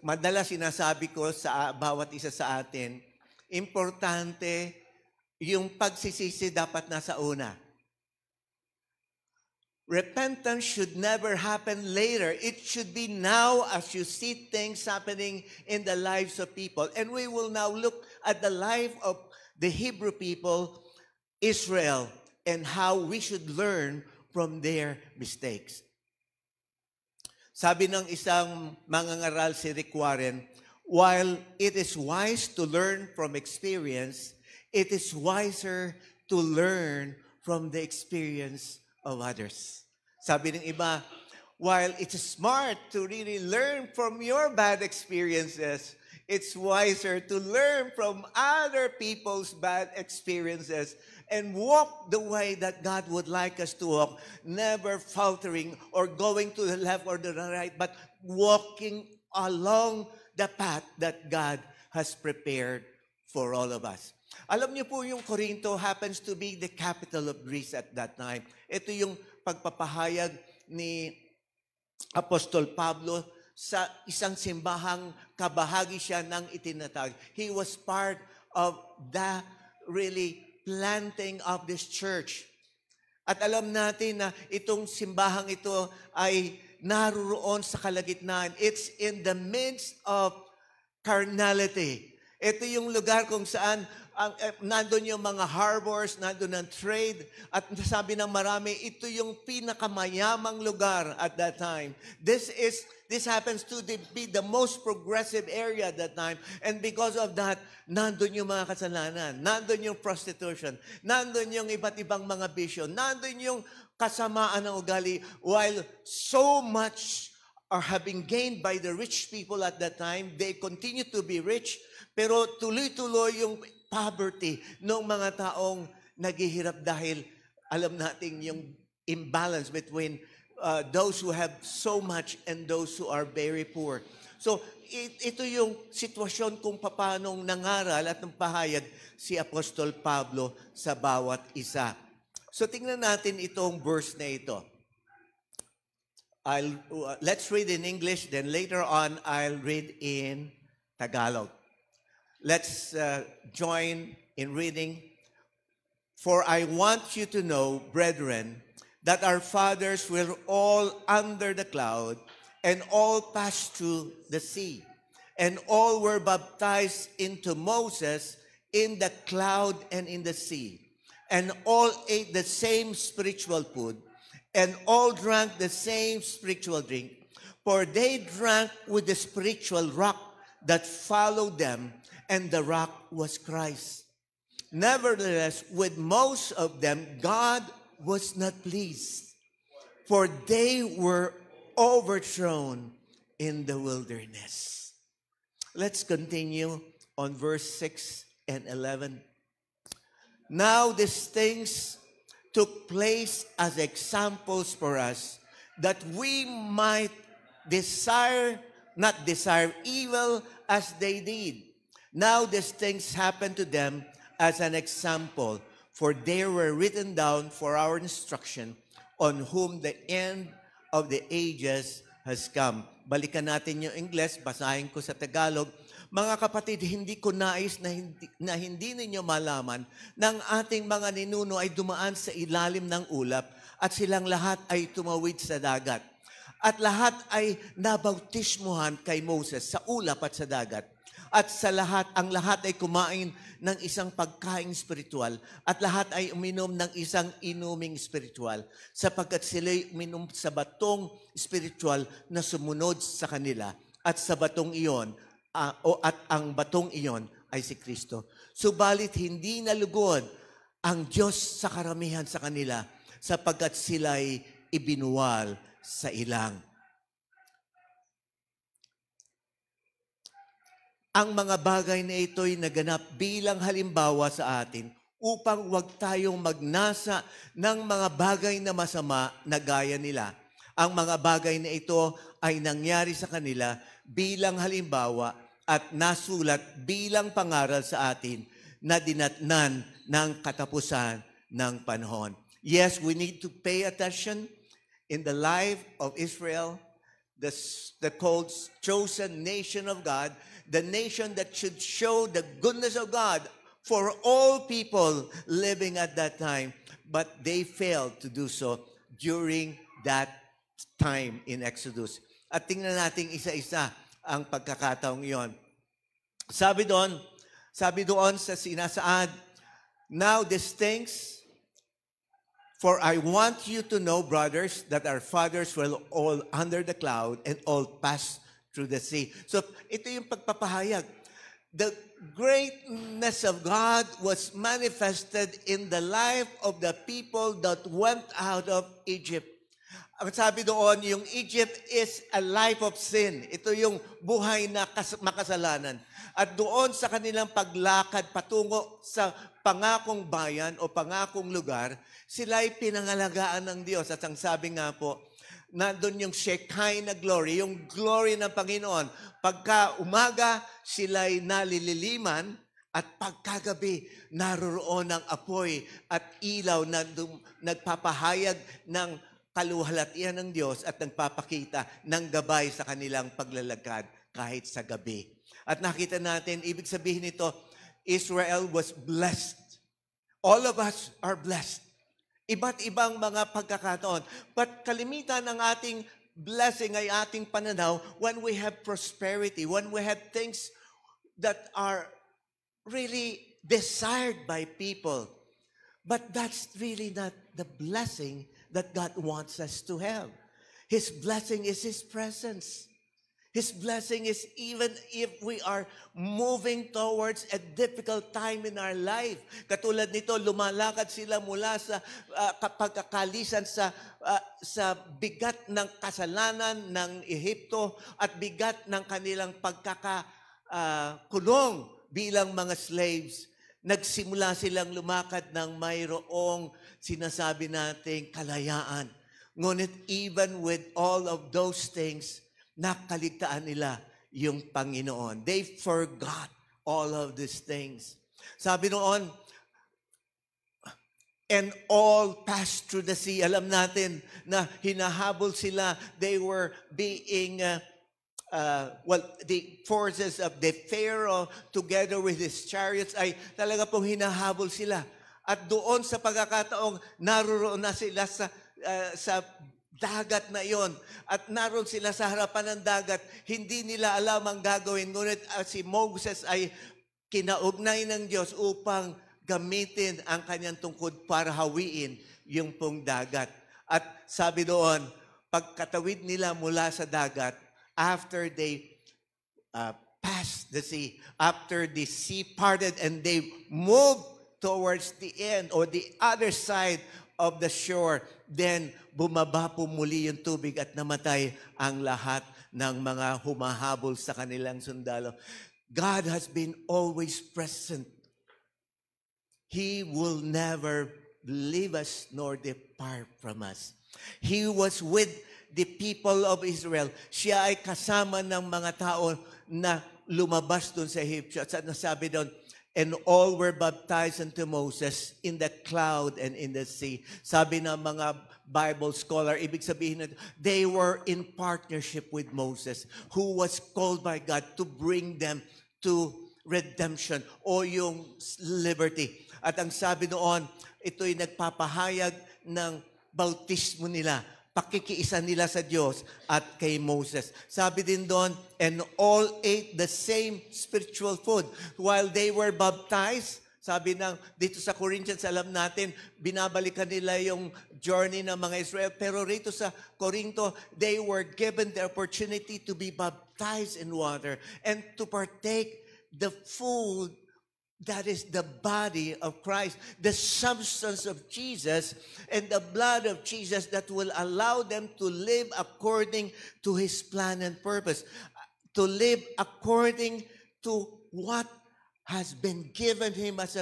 Madalas sinasabi ko sa bawat isa sa atin, importante yung pagsisisi dapat nasa una. Repentance should never happen later. It should be now as you see things happening in the lives of people. And we will now look at the life of the Hebrew people, Israel, and how we should learn from their mistakes. Sabi ng isang mangangaral si Rick Warren, while it is wise to learn from experience, it is wiser to learn from the experience of others. Sabi ng iba, while it's smart to really learn from your bad experiences, it's wiser to learn from other people's bad experiences and walk the way that God would like us to walk, never faltering or going to the left or the right, but walking along the path that God has prepared for all of us. Alam niyo po, yung Corinto happens to be the capital of Greece at that time. Ito yung pagpapahayag ni Apostol Pablo sa isang simbahang kabahagi siya ng itinatag. He was part of the really planting of this church. At alam natin na itong simbahang ito ay naroon sa kalagitnaan. It's in the midst of carnality. Ito yung lugar kung saan nandun yung mga harbors, nandun ang trade, at sabi ng marami, ito yung pinakamayamang lugar at that time. This happens to be the most progressive area at that time, and because of that, nandun yung mga kasalanan, nandun yung prostitution, nandun yung iba't ibang mga bisyo, nandun yung kasamaan ng ugali, while so much are having gained by the rich people at that time, they continue to be rich, pero tuloy-tuloy yung poverty ng mga taong naghihirap dahil alam natin yung imbalance between those who have so much and those who are very poor. So, ito yung sitwasyon kung paano nangaral at pahayag si Apostol Pablo sa bawat isa. So, tingnan natin itong verse na ito. Let's read in English, then later on, I'll read in Tagalog. Let's join in reading. For I want you to know, brethren, that our fathers were all under the cloud, and all passed through the sea, and all were baptized into Moses in the cloud and in the sea, and all ate the same spiritual food, and all drank the same spiritual drink, for they drank with the spiritual rock that followed them, and the rock was Christ. Nevertheless, with most of them, God was not pleased, for they were overthrown in the wilderness. Let's continue on verse 6 and 11. Now these things took place as examples for us, that we might not desire evil as they did. Now these things happened to them as an example, for they were written down for our instruction, on whom the end of the ages has come. Balikan natin yung English, basahin ko sa Tagalog. Mga kapatid, hindi ko nais na hindi ninyo malaman na ang ating mga ninuno ay dumaan sa ilalim ng ulap at silang lahat ay tumawid sa dagat. At lahat ay nabautismuhan kay Moses sa ulap at sa dagat. At ang lahat ay kumain ng isang pagkaing spiritual at lahat ay uminom ng isang inuming spiritual sapagkat sila'y uminom sa batong spiritual na sumunod sa kanila at sa batong iyon at ang batong iyon ay si Kristo. Subalit hindi nalugod ang Diyos sa karamihan sa kanila sapagkat sila'y ibinuwal sa ilang. Ang mga bagay na ito'y naganap bilang halimbawa sa atin upang huwag tayong magnasa ng mga bagay na masama na gaya nila. Ang mga bagay na ito ay nangyari sa kanila bilang halimbawa at nasulat bilang pangaral sa atin na dinatnan ng katapusan ng panahon. Yes, we need to pay attention in the life of Israel, the called chosen nation of God, the nation that should show the goodness of God for all people living at that time. But they failed to do so during that time in Exodus. At tingnan natin isa-isa ang pagkakataong iyon. Sabi doon sa sinasaad, now these things, for I want you to know, brothers, that our fathers were all under the cloud and all passed through the sea. So, ito yung pagpapahayag. The greatness of God was manifested in the life of the people that went out of Egypt. Ang sabi doon, yung Egypt is a life of sin. Ito yung buhay na makasalanan. At doon sa kanilang paglakad patungo sa pangakong bayan o pangakong lugar, sila ay pinangalagaan ng Diyos. At ang sabi nga po, nandun yung Shekinah glory, yung glory ng Panginoon. Pagka umaga, sila'y nalililiman at pagkagabi, naroroon ang apoy at ilaw na nagpapahayag ng kaluwalhatian ng Diyos at nagpapakita ng gabay sa kanilang paglalakad kahit sa gabi. At nakita natin, ibig sabihin nito, Israel was blessed. All of us are blessed. Iba't ibang mga pagkakataon. But kalimitan ng ating blessing ay ating pananaw when we have prosperity, when we have things that are really desired by people. But that's really not the blessing that God wants us to have. His blessing is His presence. His blessing is even if we are moving towards a difficult time in our life. Katulad nito, lumalakad sila mula sa pagkakalisan sa bigat ng kasalanan ng Ehipto at bigat ng kanilang pagkakakulong bilang mga slaves. Nagsimula silang lumakad ng mayroong sinasabi nating kalayaan. Ngunit even with all of those things, nakaligtaan nila yung Panginoon. They forgot all of these things. Sabi noon, and all passed through the sea. Alam natin na hinahabol sila. They were being, the forces of the Pharaoh together with his chariots ay talaga pong hinahabol sila. At doon sa pagkakataong naroon na sila sa dagat na iyon. At naroon sila sa harapan ng dagat, hindi nila alam ang gagawin. Ngunit si Moses ay kinaugnay ng Diyos upang gamitin ang kanyang tungkod para hawiin yung pong dagat. At sabi doon, pagkatawid nila mula sa dagat, after they passed the sea, after the sea parted and they moved towards the end or the other side of the shore, then bumaba po muli yung tubig at namatay ang lahat ng mga humahabol sa kanilang sundalo. God has been always present. He will never leave us nor depart from us. He was with the people of Israel. Siya ay kasama ng mga tao na lumabas doon sa Egypt. At nasabi doon, and all were baptized unto Moses in the cloud and in the sea. Sabi ng mga Bible scholar, ibig sabihin na they were in partnership with Moses, who was called by God to bring them to redemption o yung liberty. At ang sabi noon, ito'y nagpapahayag ng bautismo nila, pakikiisa nila sa Diyos at kay Moses. Sabi din doon, and all ate the same spiritual food. While they were baptized, sabi ng dito sa Corinthians, alam natin, binabalikan nila yung journey ng mga Israel. Pero rito sa Corinto, they were given the opportunity to be baptized in water and to partake the food that is the body of Christ, the substance of Jesus, and the blood of Jesus that will allow them to live according to His plan and purpose, to live according to what has been given him as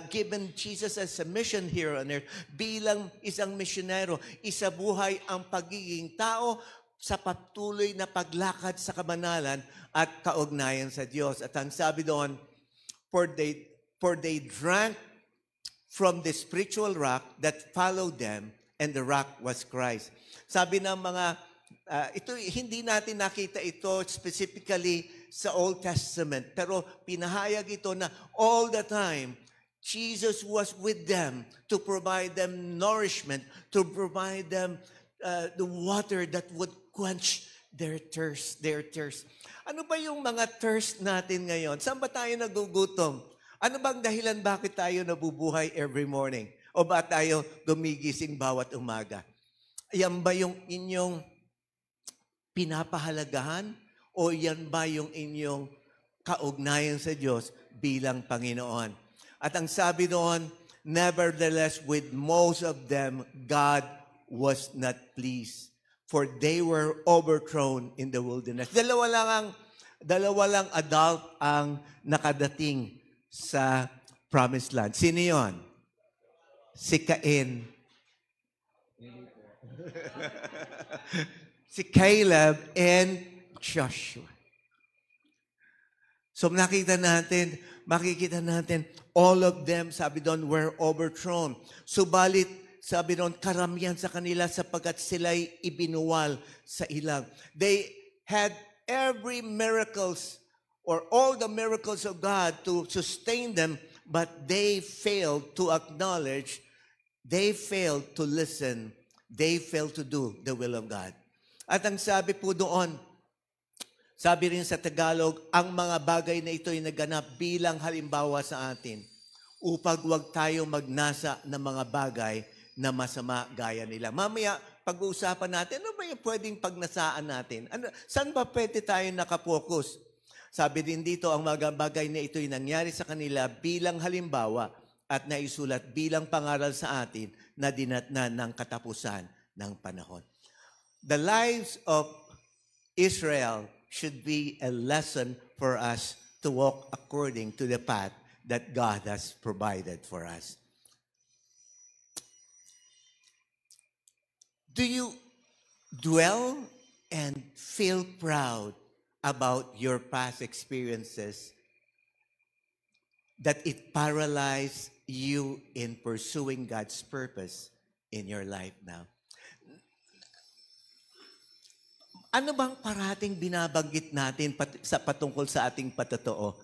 given Jesus as a mission here on earth. Bilang isang misyonero, isabuhay ang pagiging tao sa patuloy na paglakad sa kabanalan at kaugnayan sa Diyos. At ang sabi doon, for they drank from the spiritual rock that followed them, and the rock was Christ. Sabi ng mga, ito hindi natin nakita ito specifically sa Old Testament, pero pinahayag ito na all the time, Jesus was with them to provide them nourishment, to provide them the water that would quench their thirst. Ano ba yung mga thirst natin ngayon? Saan ba tayo nagugutom? Ano bang dahilan bakit tayo nabubuhay every morning? O ba tayo gumigising bawat umaga? Yan ba yung inyong pinapahalagahan? O yan ba yung inyong kaugnayan sa Diyos bilang Panginoon? At ang sabi doon, nevertheless, with most of them, God was not pleased, for they were overthrown in the wilderness. Dalawa lang adult ang nakadating sa Promised Land. Sino yun? Si Cain. Si Caleb and Joshua. So makikita natin, all of them, sabi doon, were overthrown. Subalit sabi ron, karamihan sa kanila sapagkat sila'y ibinuwal sa ilang. They had every miracles or all the miracles of God to sustain them, but they failed to acknowledge, they failed to listen, they failed to do the will of God. At ang sabi po doon, sabi rin sa Tagalog, ang mga bagay na ito ay naganap bilang halimbawa sa atin upang wag tayong magnasa ng mga bagay na masama gaya nila. Mamaya, pag-uusapan natin, ano ba yung pwedeng pagnasaan natin? Saan ba pwede tayo nakapokus? Sabi din dito, ang mga bagay na ito ay nangyari sa kanila bilang halimbawa at naisulat bilang pangaral sa atin na dinatnan ng katapusan ng panahon. The lives of Israel should be a lesson for us to walk according to the path that God has provided for us. Do you dwell and feel proud about your past experiences that it paralyzed you in pursuing God's purpose in your life now? Ano bang parating binabanggit natin patungkol sa ating patotoo?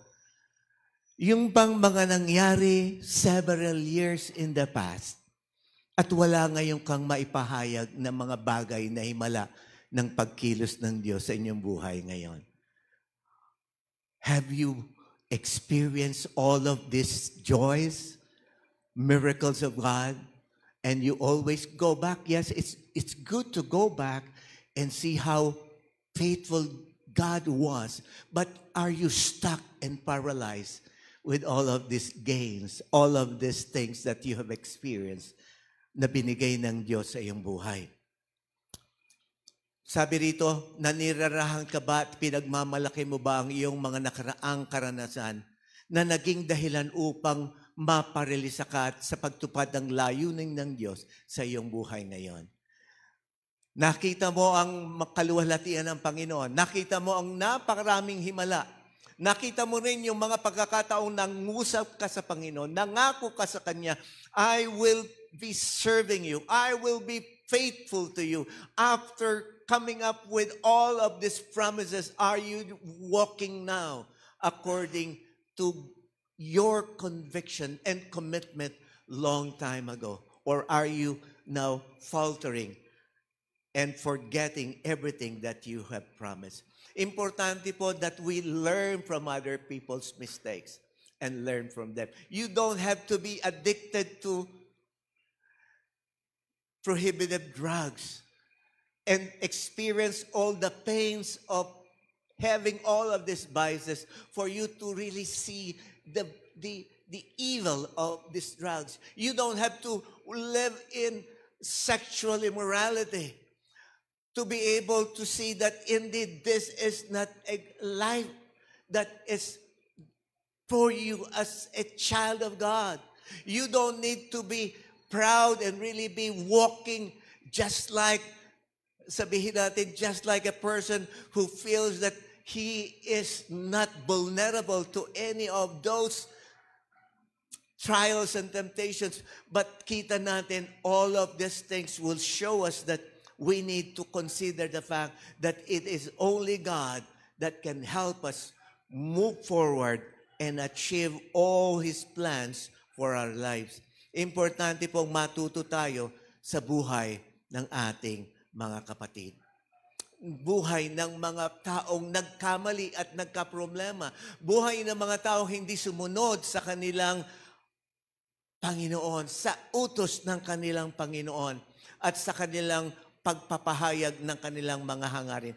Yung bang mga nangyari several years in the past at wala ngayon kang maipahayag ng mga bagay na himala ng pagkilos ng Diyos sa inyong buhay ngayon? Have you experienced all of these joys, miracles of God, and you always go back? Yes, it's good to go back and see how faithful God was. But are you stuck and paralyzed with all of these gains, all of these things that you have experienced na binigay ng Diyos sa iyong buhay? Sabi rito, nanirarahan ka ba at pinagmamalaki mo ba ang iyong mga nakaraang karanasan na naging dahilan upang maparelisa ka sa pagtupad ng layunin ng Diyos sa iyong buhay ngayon? Nakita mo ang makaluwalhatian ng Panginoon. Nakita mo ang napakaraming himala. Nakita mo rin yung mga pagkakataong nangusap ka sa Panginoon. Nangako ka sa Kanya, I will be serving you. I will be faithful to you. After coming up with all of these promises, are you walking now according to your conviction and commitment long time ago? Or are you now faltering and forgetting everything that you have promised? Importante po that we learn from other people's mistakes and learn from them. You don't have to be addicted to prohibited drugs and experience all the pains of having all of these vices for you to really see the evil of these drugs. You don't have to live in sexual immorality to be able to see that indeed this is not a life that is for you as a child of God. You don't need to be proud and really be walking just like, sabihin natin, just like a person who feels that he is not vulnerable to any of those trials and temptations. But kita natin, all of these things will show us that we need to consider the fact that it is only God that can help us move forward and achieve all His plans for our lives. Importante pong matuto tayo sa buhay ng ating mga kapatid. Buhay ng mga taong nagkamali at nagkaproblema. Buhay ng mga taong hindi sumunod sa kanilang Panginoon, sa utos ng kanilang Panginoon at sa kanilang pagpapahayag ng kanilang mga hangarin.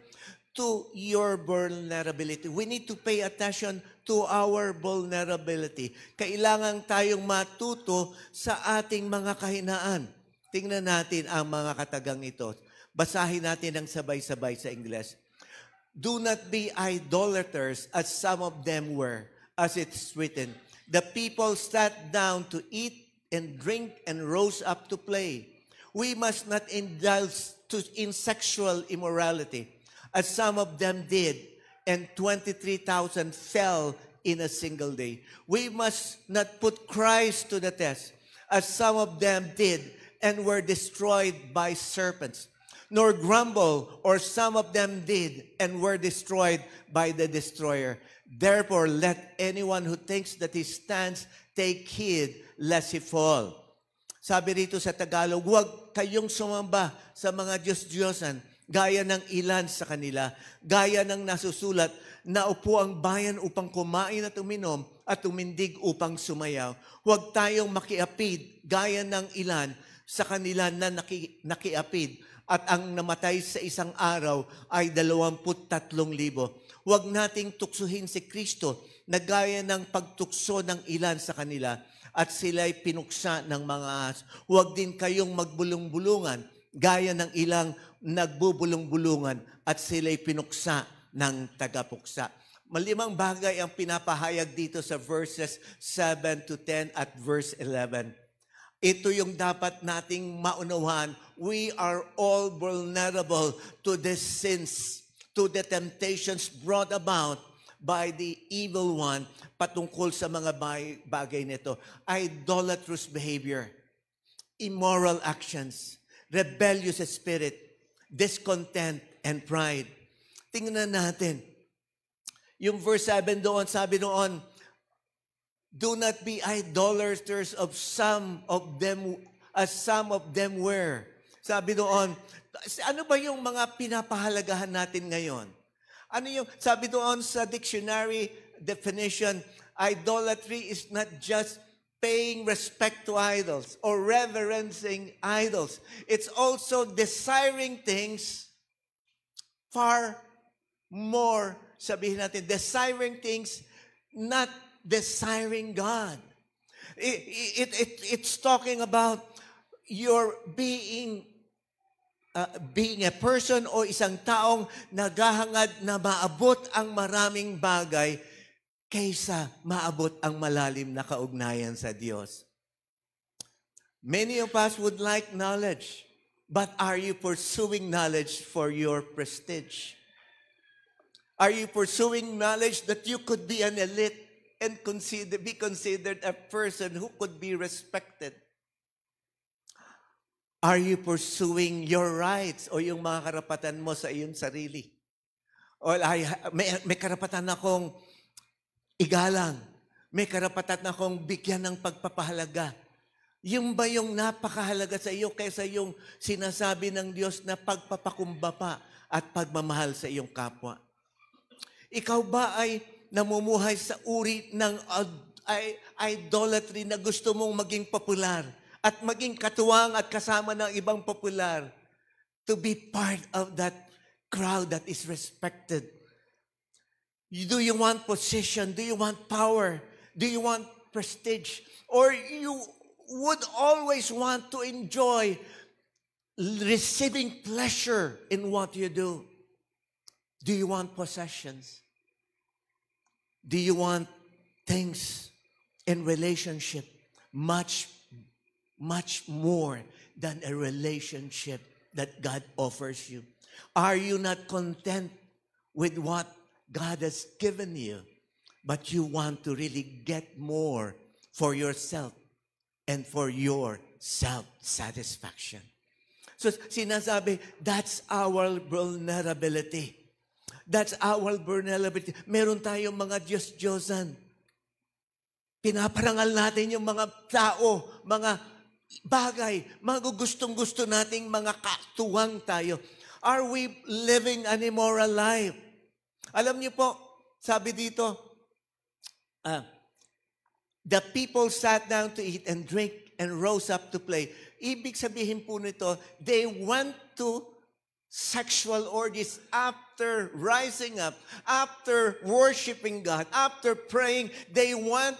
To your vulnerability. We need to pay attention to our vulnerability. Kailangan tayong matuto sa ating mga kahinaan. Tingnan natin ang mga katagang ito. Basahin natin ang sabay-sabay sa Ingles. Do not be idolaters as some of them were, as it's written. The people sat down to eat and drink and rose up to play. We must not indulge in sexual immorality, as some of them did, and 23,000 fell in a single day. We must not put Christ to the test, as some of them did, and were destroyed by serpents. Nor grumble, or some of them did, and were destroyed by the destroyer. Therefore, let anyone who thinks that he stands take heed lest he fall. Sabi rito sa Tagalog, huwag kayong sumamba sa mga Diyos-Diyosan, gaya ng ilan sa kanila, gaya ng nasusulat, na upo ang bayan upang kumain at uminom, at tumindig upang sumayaw. Huwag tayong makiapid, gaya ng ilan sa kanila na nakiapid, at ang namatay sa isang araw ay 23,000. Huwag nating tuksuhin si Kristo na gaya ng pagtukso ng ilan sa kanila at sila'y pinuksa ng mga ahas. Huwag din kayong magbulong-bulungan gaya ng ilang nagbubulong-bulungan at sila'y pinuksa ng tagapuksa. Malimang bagay ang pinapahayag dito sa verses 7 to 10 at verse 11. Ito yung dapat nating maunawaan. We are all vulnerable to these sins, to the temptations brought about by the evil one patungkol sa mga bagay nito. Idolatrous behavior, immoral actions, rebellious spirit, discontent, and pride. Tingnan natin. Yung verse 7 doon, sabi doon, do not be idolaters of some of them, as some of them were. Sabi doon, ano ba yung mga pinapahalagahan natin ngayon? Ano yung, sabi doon sa dictionary definition, idolatry is not just paying respect to idols or reverencing idols. It's also desiring things far more, sabihin natin, desiring things, not desiring God. It's talking about your being a person o isang taong naghahangad na maabot ang maraming bagay kaysa maabot ang malalim na kaugnayan sa Diyos. Many of us would like knowledge, but are you pursuing knowledge for your prestige? Are you pursuing knowledge that you could be an elite and be considered a person who could be respected? Are you pursuing your rights o yung mga karapatan mo sa iyong sarili? O may karapatan akong igalang. May karapatan akong bigyan ng pagpapahalaga. Yung ba yung napakahalaga sa iyo kaysa yung sinasabi ng Diyos na pagpapakumbaba at pagmamahal sa iyong kapwa? Ikaw ba ay namumuhay sa uri ng idolatry na gusto mong maging popular at maging katuwang at kasama ng ibang popular to be part of that crowd that is respected? Do you want position? Do you want power? Do you want prestige? Or you would always want to enjoy receiving pleasure in what you do? Do you want possessions? Do you want things in relationship much more than a relationship that God offers you? Are you not content with what God has given you, but you want to really get more for yourself and for your self-satisfaction? So sinasabi, that's our vulnerability. That's our vulnerability. Meron tayong mga Diyos-Diyosan. Pinaparangal natin yung mga tao, mga bagay, mga gustong-gusto nating mga katuwang tayo. Are we living an immoral life? Alam niyo po, sabi dito, the people sat down to eat and drink and rose up to play. Ibig sabihin po nito, they went to sexual orgies after rising up, after worshiping God, after praying. They want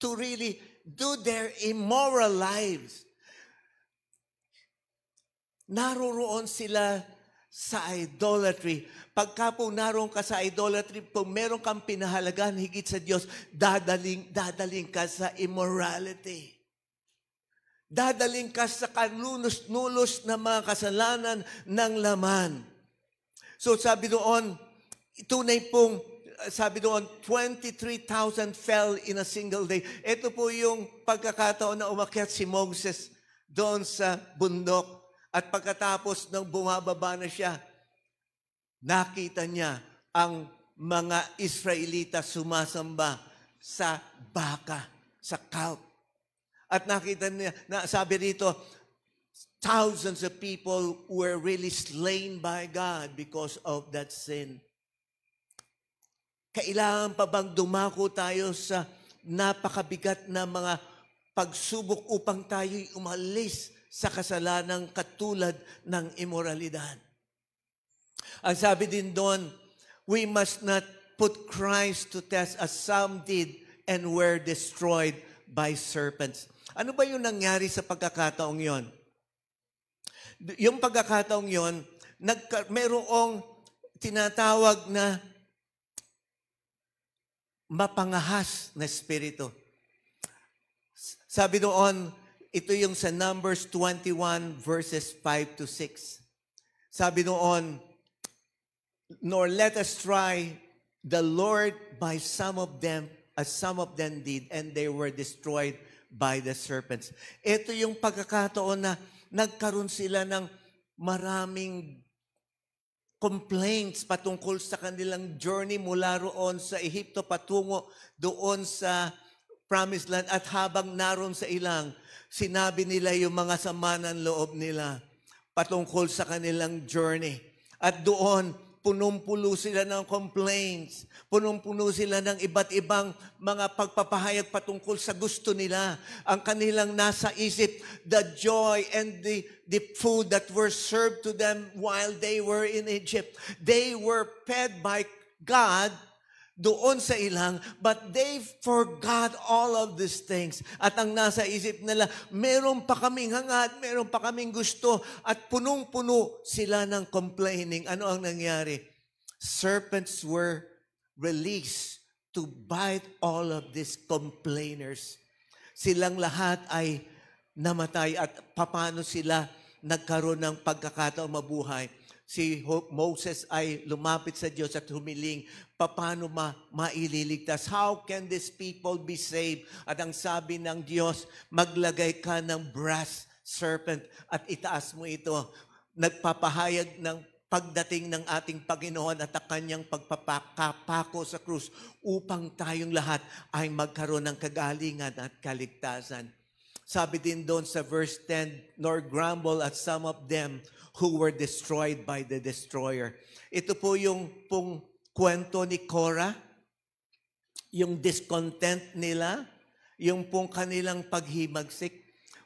to really do their immoral lives. Naroroon sila sa idolatry. Pagka po naroon ka sa idolatry, kung meron kang pinahalagan higit sa Diyos, dadaling ka sa immorality. Dadaling ka sa kanulos-nulos na mga kasalanan ng laman. So sabi doon, tunay pong, sabi doon, 23,000 fell in a single day. Ito po yung pagkakataon na umakyat si Moses doon sa bundok. At pagkatapos ng bumababa na siya, nakita niya ang mga Israelita sumasamba sa baka, sa calf. At nakita niya, sabi rito, thousands of people were really slain by God because of that sin. Kailangan pa bang dumako tayo sa napakabigat na mga pagsubok upang tayo'y umalis sa kasalanang katulad ng imoralidad? Ang sabi din doon, we must not put Christ to test as some did and were destroyed by serpents. Ano ba yung nangyari sa pagkakataong yon? Yung pagkakataong yon, merong tinatawag na mapangahas na espiritu. Sabi doon, ito yung sa Numbers 21 verses 5 to 6. Sabi doon, nor let us try the Lord by some of them, as some of them did, and they were destroyed by the serpents. Ito yung pagkakataon na nagkaroon sila ng maraming complaints patungkol sa kanilang journey mula roon sa Ehipto patungo doon sa Promised Land. At habang naroon sa ilang, sinabi nila yung mga sama ng loob nila patungkol sa kanilang journey. At doon, punong-puno sila ng complaints. Punong-puno sila ng iba't ibang mga pagpapahayag patungkol sa gusto nila. Ang kanilang nasa isip, the joy and the food that were served to them while they were in Egypt. They were fed by God doon sa ilang, but they forgot all of these things. At ang nasa isip nila, meron pa kaming hangad, meron pa kaming gusto, at punong-puno sila ng complaining. Ano ang nangyari? Serpents were released to bite all of these complainers. Silang lahat ay namatay. At paano sila nagkaroon ng pagkakataong mabuhay? Si Moses ay lumapit sa Diyos at humiling, paano maililigtas? How can these people be saved? At ang sabi ng Diyos, maglagay ka ng brass serpent at itaas mo ito. Nagpapahayag ng pagdating ng ating Panginoon at ang kanyang pagpapako sa krus upang tayong lahat ay magkaroon ng kagalingan at kaligtasan. Sabi din doon sa verse 10, nor grumble at some of them who were destroyed by the destroyer. Ito po yung kwento ni Korah, yung discontent nila, yung kanilang paghimagsik.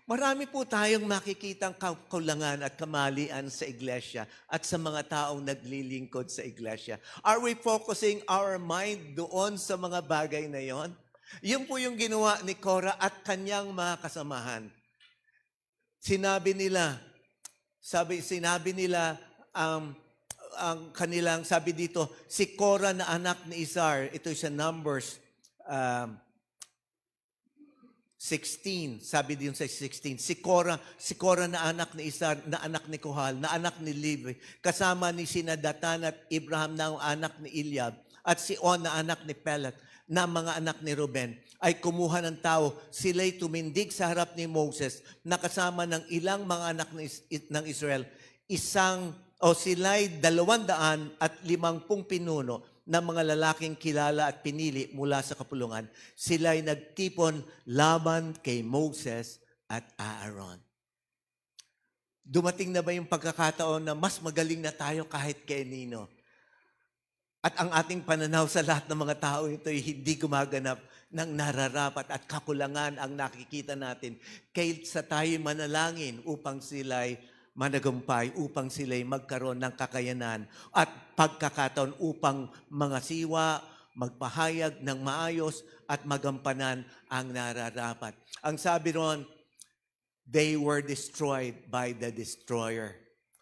Marami po tayong makikitang kakulangan at kamalian sa iglesia at sa mga taong naglilingkod sa iglesia. Are we focusing our mind doon sa mga bagay na yon? Yun po yung ginawa ni Korah at kanyang mga kasamahan. Sinabi nila ang kanilang, sabi dito, si Korah na anak ni Izhar, ito sa Numbers 16, sabi din sa 16, si Korah na anak ni Izhar, na anak ni Kohal, na anak ni Levi, kasama ni sina Datan at Abraham na anak ni Eliab, at si On na anak ni Pelet, na mga anak ni Ruben, ay kumuha ng tao. Sila'y tumindig sa harap ni Moses, nakasama ng ilang mga anak ng Israel. Sila'y 250 pinuno ng mga lalaking kilala at pinili mula sa kapulungan. Sila'y nagtipon laban kay Moses at Aaron. Dumating na ba yung pagkakataon na mas magaling na tayo kahit kay Nino? At ang ating pananaw sa lahat ng mga tao ito ay hindi gumaganap ng nararapat at kakulangan ang nakikita natin. Kaysa tayo manalangin upang sila'y managumpay, upang sila'y magkaroon ng kakayanan at pagkakataon upang mga siwa, magpahayag ng maayos at magampanan ang nararapat. Ang sabi ron, they were destroyed by the destroyer.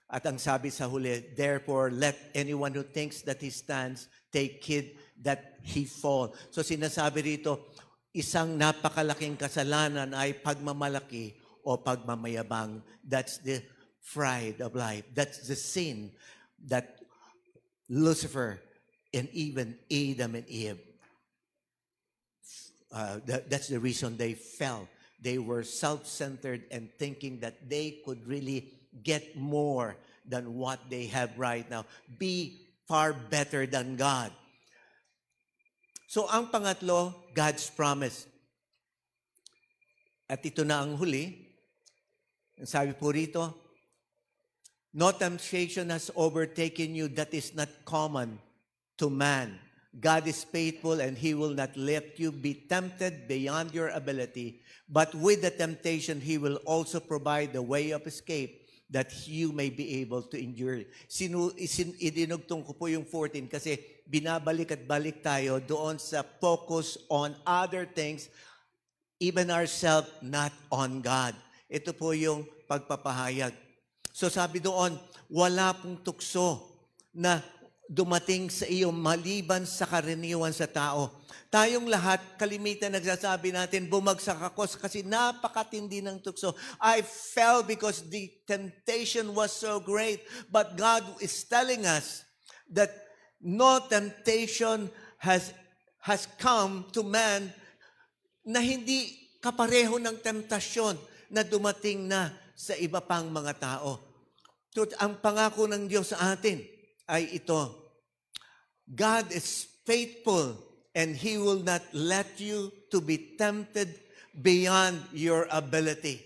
At ang sabi sa huli, therefore, let anyone who thinks that he stands, take heed that he fall. So sinasabi rito, isang napakalaking kasalanan ay pagmamalaki o pagmamayabang. That's the pride of life. That's the sin that Lucifer and even Adam and Eve, that's the reason they fell. They were self-centered and thinking that they could really get more than what they have right now. Be far better than God. So ang pangatlo, God's promise. At ito na ang huli. Sabi po rito, no temptation has overtaken you that is not common to man. God is faithful and He will not let you be tempted beyond your ability. But with the temptation, He will also provide the way of escape that you may be able to endure. Idinugtong ko po yung 14 kasi binabalik at balik tayo doon sa focus on other things, even ourselves, not on God. Ito po yung pagpapahayag. So sabi doon, wala pong tukso na dumating sa iyo maliban sa karaniwan sa tao. Tayong lahat, kalimitan nagsasabi natin, bumagsak ako kasi napakatindi ng tukso. I fell because the temptation was so great. But God is telling us that no temptation has come to man na hindi kapareho ng temptasyon na dumating na sa iba pang mga tao. Ang pangako ng Diyos sa atin ay ito. God is faithful and He will not let you to be tempted beyond your ability.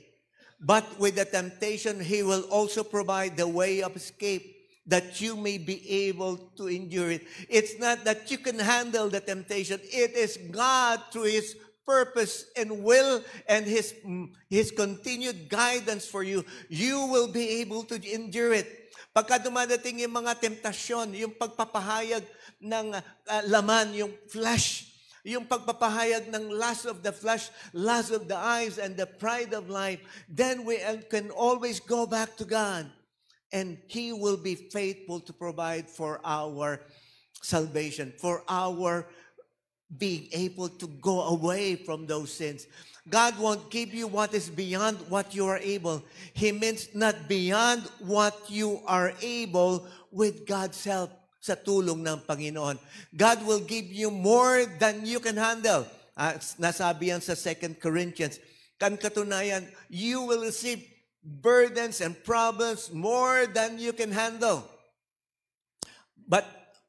But with the temptation, He will also provide the way of escape that you may be able to endure it. It's not that you can handle the temptation. It is God through His purpose and will and His continued guidance for you, you will be able to endure it. Pagka dumadating yung mga temptasyon, yung pagpapahayag ng laman, yung flesh, yung pagpapahayag ng lust of the flesh, lust of the eyes, and the pride of life, then we can always go back to God. And He will be faithful to provide for our salvation, for our being able to go away from those sins. God won't give you what is beyond what you are able. He means not beyond what you are able with God's help sa tulong ng Panginoon. God will give you more than you can handle. Nasabi yan sa 2 Corinthians. Kan katunayan, you will receive burdens and problems more than you can handle.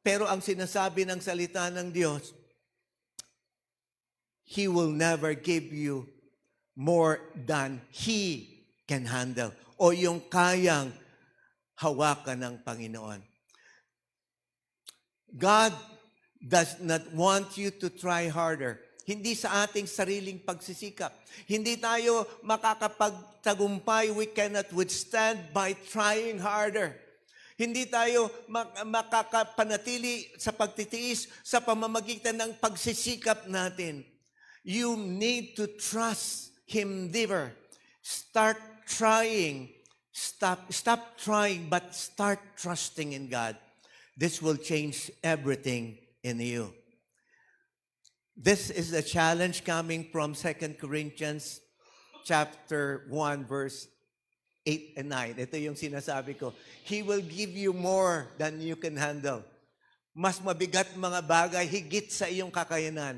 Pero ang sinasabi ng salita ng Diyos, He will never give you more than He can handle o yung kayang hawakan ng Panginoon. God does not want you to try harder. Hindi sa ating sariling pagsisikap. Hindi tayo makakapagtagumpay, we cannot withstand by trying harder. Hindi tayo makakapanatili sa pagtitiis sa pamamagitan ng pagsisikap natin. You need to trust Him deeper. Start trying. Stop trying, but start trusting in God. This will change everything in you. This is the challenge coming from 2 Corinthians chapter 1, verse 8 and 9. Ito yung sinasabi ko. He will give you more than you can handle. Mas mabigat mga bagay, higit sa iyong kakayanan.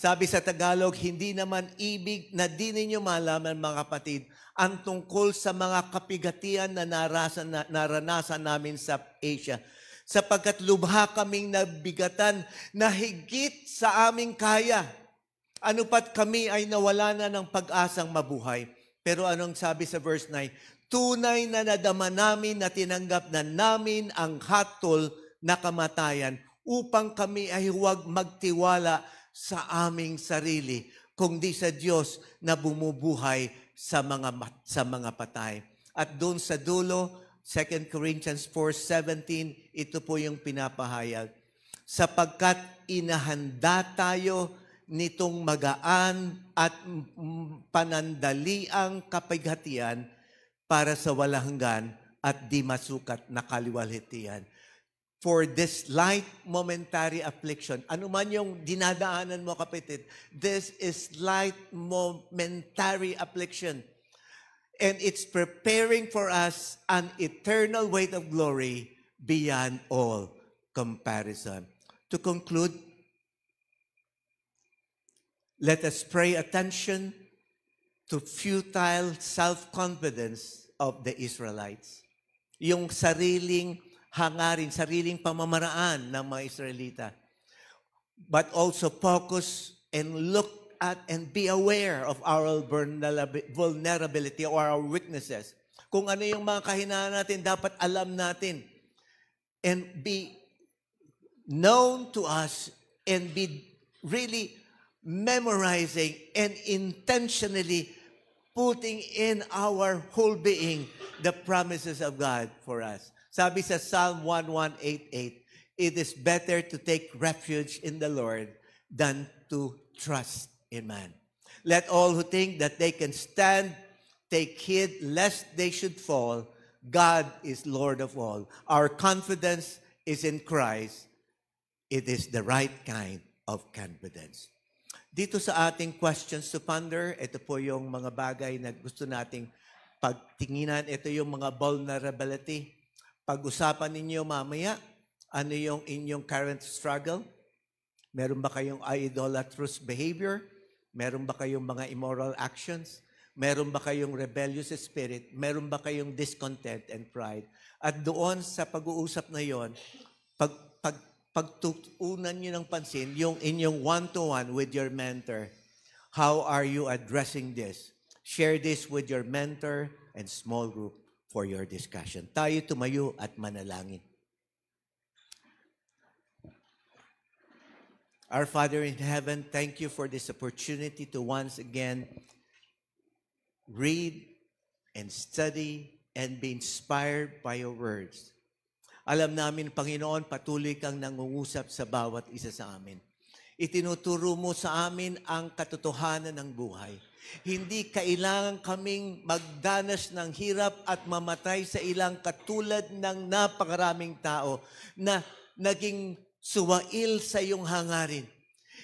Sabi sa Tagalog, hindi naman ibig na di ninyo malaman mga kapatid ang tungkol sa mga kapigatian na naranasan namin sa Asia. Sapagkat lubha kaming nabigatan na higit sa aming kaya. Ano pat kami ay nawala na ng pag-asang mabuhay. Pero anong sabi sa verse 9? Tunay na nadama namin na tinanggap na namin ang hatol na kamatayan upang kami ay huwag magtiwala sa aming sarili, kundi sa Diyos na bumubuhay sa mga patay. At doon sa dulo, 2 Corinthians 4:17, ito po yung pinapahayag. Sapagkat inahanda tayo nitong magaan at panandaliang kapighatian para sa walang hanggan at di masukat na kaliwalhatian. For this light momentary affliction, ano man yung dinadaanan mo kapatid, this is light momentary affliction. And it's preparing for us an eternal weight of glory beyond all comparison. To conclude, let us pay attention to futile self-confidence of the Israelites. Yung sariling hangarin, sariling pamamaraan ng mga Israelita. But also focus and look at and be aware of our vulnerability or our weaknesses. Kung ano yung mga kahinaan natin, dapat alam natin. And be known to us and be really memorizing and intentionally putting in our whole being the promises of God for us. Sabi sa Psalm 1188, it is better to take refuge in the Lord than to trust in man. Let all who think that they can stand take heed lest they should fall. God is Lord of all. Our confidence is in Christ. It is the right kind of confidence. Dito sa ating questions to ponder, ito po yung mga bagay na gusto nating pagtinginan. Ito yung mga vulnerability. Pag-usapan ninyo mamaya, ano yung inyong current struggle? Meron ba kayong idolatrous behavior? Meron ba kayong mga immoral actions? Meron ba kayong rebellious spirit? Meron ba kayong discontent and pride? At doon sa pag-uusap na yon, pagtuunan nyo ng pansin, yung inyong one-to-one with your mentor, how are you addressing this? Share this with your mentor and small group for your discussion. Tayo tumayo at manalangin. Our Father in heaven, thank you for this opportunity to once again read and study and be inspired by your words. Alam namin, Panginoon, patuloy kang nangungusap sa bawat isa sa amin. Itinuturo mo sa amin ang katotohanan ng buhay. Hindi kailangan kaming magdanas ng hirap at mamatay sa ilang katulad ng napakaraming tao na naging suwail sa iyong hangarin.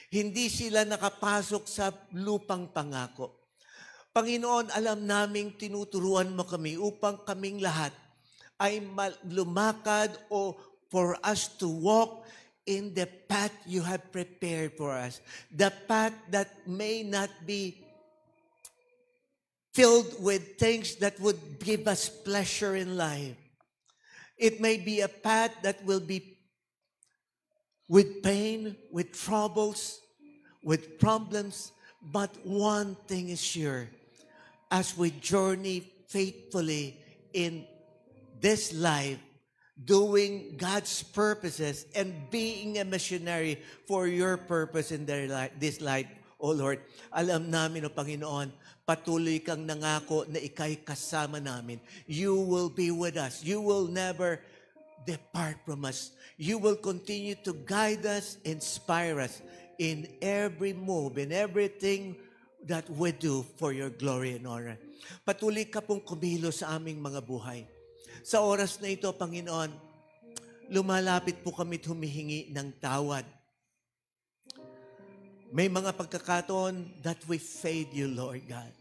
Hindi sila nakapasok sa lupang pangako. Panginoon, alam naming tinuturuan mo kami upang kaming lahat ay lumakad o for us to walk in the path you have prepared for us. The path that may not be filled with things that would give us pleasure in life. It may be a path that will be with pain, with troubles, with problems, but one thing is sure. As we journey faithfully in this life, doing God's purposes and being a missionary for your purpose in this life, O Lord, alam namin, O Panginoon, patuloy kang nangako na ika'y kasama namin. You will be with us. You will never depart from us. You will continue to guide us, inspire us in every move, in everything that we do for your glory and honor. Patuloy ka pong kumilos sa aming mga buhay. Sa oras na ito, Panginoon, lumalapit po kami at humihingi ng tawad. May mga pagkakataon that we failed you, Lord God.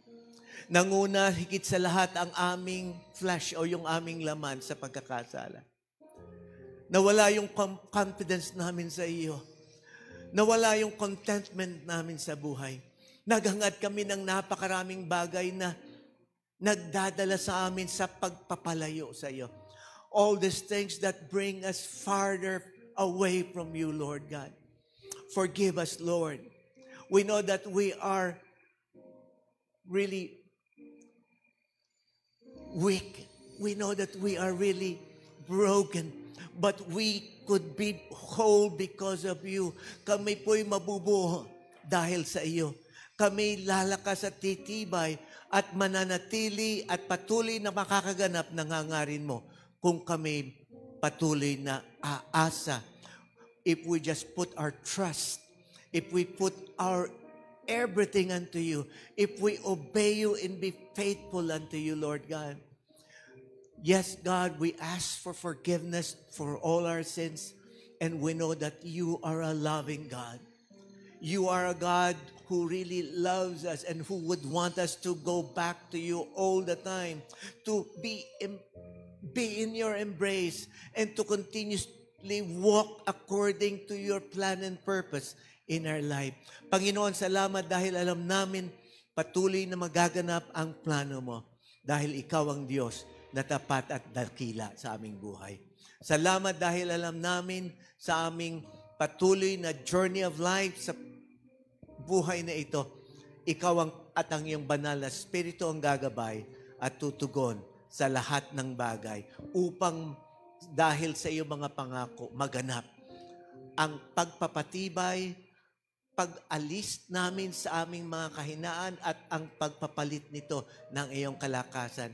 Nanguna, higit sa lahat, ang aming flesh o yung aming laman sa pagkakasala. Nawala yung confidence namin sa iyo. Nawala yung contentment namin sa buhay. Naghangad kami ng napakaraming bagay na nagdadala sa amin sa pagpapalayo sa iyo. All these things that bring us farther away from you, Lord God. Forgive us, Lord. We know that we are really weak. We know that we are really broken. But we could be whole because of you. Kami po'y mabubuo dahil sa iyo. Kami lalakas at titibay at mananatili at patuloy na makakaganap ng hangarin mo kung kami patuloy na aasa. If we just put our trust, if we put our everything unto you, if we obey you and be faithful unto you, Lord God. Yes, God, we ask for forgiveness for all our sins, and we know that you are a loving God. You are a God who really loves us and who would want us to go back to you all the time, to be in your embrace and to continuously walk according to your plan and purpose in our life. Panginoon, salamat dahil alam namin patuloy na magaganap ang plano mo dahil ikaw ang Diyos na tapat at dakila sa aming buhay. Salamat dahil alam namin sa aming patuloy na journey of life sa buhay na ito, ikaw at ang iyong banal na Espiritu ang gagabay at tutugon sa lahat ng bagay upang dahil sa iyong mga pangako maganap ang pagpapatibay, pag-alis namin sa aming mga kahinaan at ang pagpapalit nito ng iyong kalakasan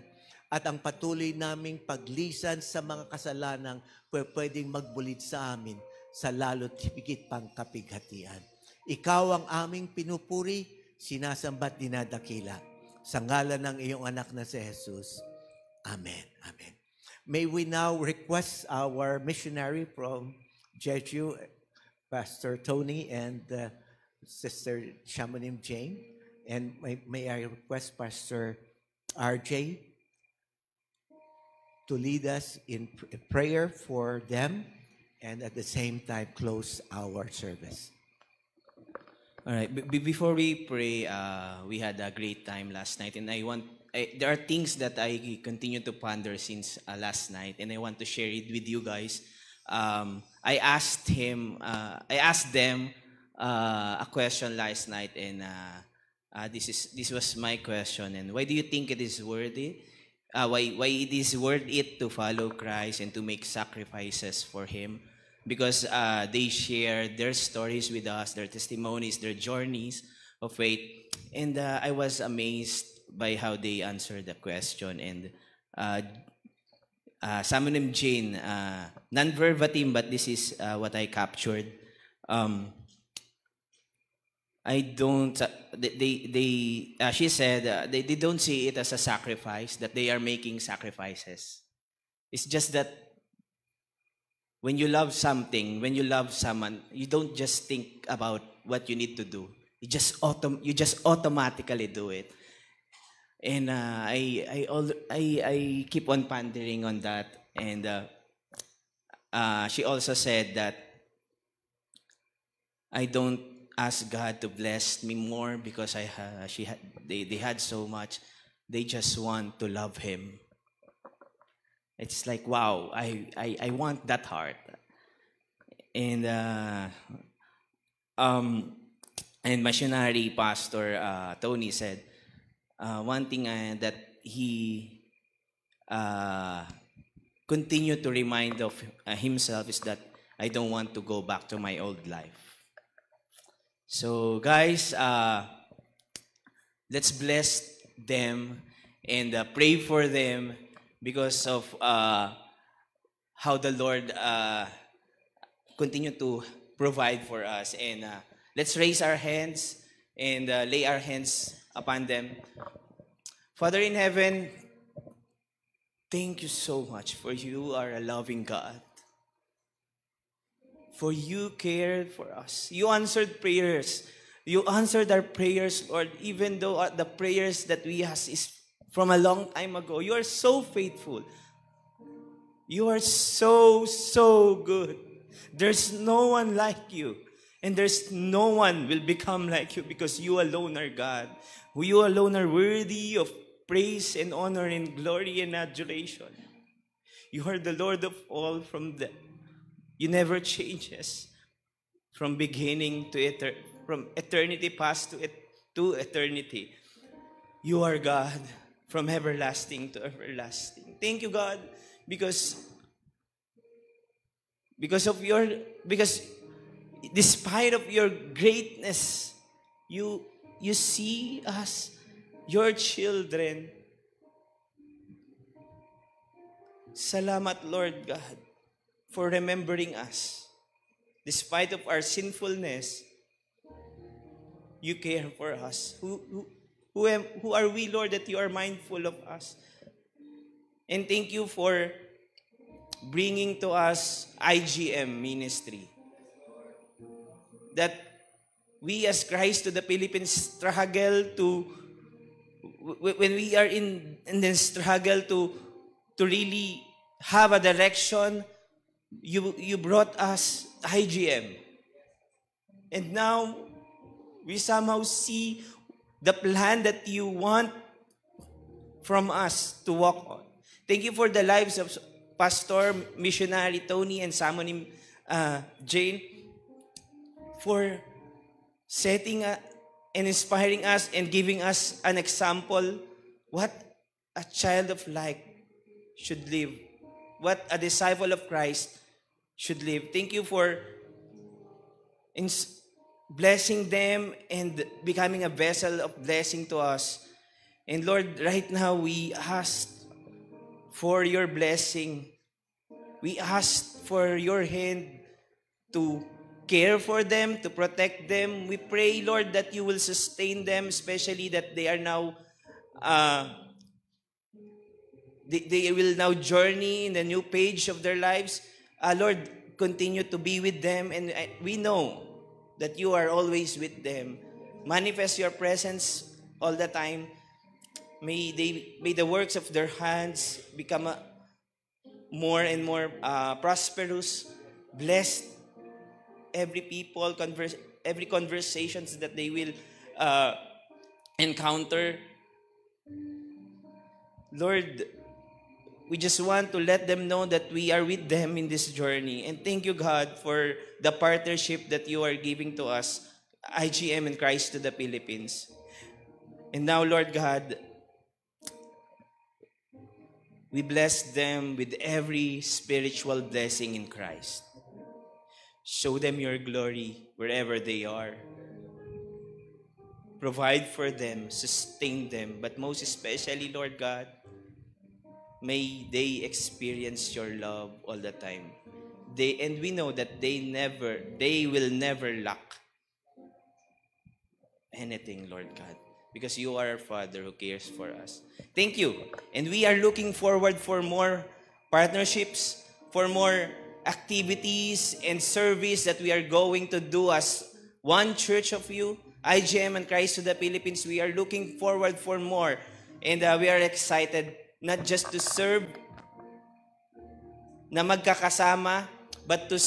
at ang patuloy naming paglisan sa mga kasalanang pwedeng magbulit sa amin sa lalo't higit pang kapighatian. Ikaw ang aming pinupuri, sinasambat, dinadakila. Sa ngalan ng iyong anak na si Jesus. Amen. Amen. May we now request our missionary from Jeju, Pastor Tony and Sister Shamanim Jane. And may I request Pastor RJ to lead us in prayer for them and at the same time close our service. All right. Before we pray, we had a great time last night, and there are things that I continue to ponder since last night, and I want to share it with you guys. I asked them a question last night, and this was my question. And why do you think it is worthy? Why it is worth it to follow Christ and to make sacrifices for Him? Because they share their stories with us, their testimonies, their journeys of faith. And I was amazed by how they answered the question. And Shamanim Jane, non-verbatim, but this is what I captured. She said they don't see it as a sacrifice, that they are making sacrifices. It's just that when you love something, when you love someone, you don't just think about what you need to do. You just automatically do it. And I keep on pondering on that. And she also said that I don't ask God to bless me more because they had so much. They just want to love Him. It's like, wow, I want that heart. And missionary Pastor Tony said one thing that he continued to remind of himself is that I don't want to go back to my old life. So guys, let's bless them and pray for them because of how the Lord continue to provide for us. And let's raise our hands and lay our hands upon them. Father in heaven, thank you so much for you are a loving God. For you cared for us. You answered prayers. You answered our prayers, Lord, even though the prayers that we asked is from a long time ago. You are so faithful. You are so, so good. There's no one like you. And there's no one will become like you because you alone are God. You alone are worthy of praise and honor and glory and adoration. You are the Lord of all you never changes from beginning to from eternity past to eternity. You are God from everlasting to everlasting. Thank you, God, because despite of your greatness, you see us, your children. Salamat, Lord God, for remembering us. Despite of our sinfulness, you care for us. Who are we, Lord, that you are mindful of us? And thank you for bringing to us IGM ministry. That we as Christ to the Philippines struggle to, when we are in the struggle to really have a direction, you brought us IGM. And now, we somehow see the plan that you want from us to walk on. Thank you for the lives of Pastor, Missionary Tony, and Samonim Jane, for setting and inspiring us and giving us an example what a child of light should live, what a disciple of Christ should live. Thank you for blessing them and becoming a vessel of blessing to us. And Lord, right now we ask for your blessing. We ask for your hand to care for them, to protect them. We pray, Lord, that you will sustain them, especially that they are now, they will now journey in the new page of their lives. Lord, continue to be with them, and we know that you are always with them. Manifest your presence all the time. May the works of their hands become more and more prosperous, blessed. Every people, every conversations that they will encounter. Lord, we just want to let them know that we are with them in this journey. And thank you, God, for the partnership that you are giving to us, IGM and Christ to the Philippines. And now, Lord God, we bless them with every spiritual blessing in Christ. Show them your glory wherever they are. Provide for them, sustain them, but most especially, Lord God, may they experience your love all the time. And we know that they will never lack anything, Lord God, because you are our Father who cares for us. Thank you. And we are looking forward for more partnerships, for more activities and service that we are going to do as one church of you, IGM and Christ to the Philippines. We are looking forward for more. And we are excited not just to serve na magkakasama, but to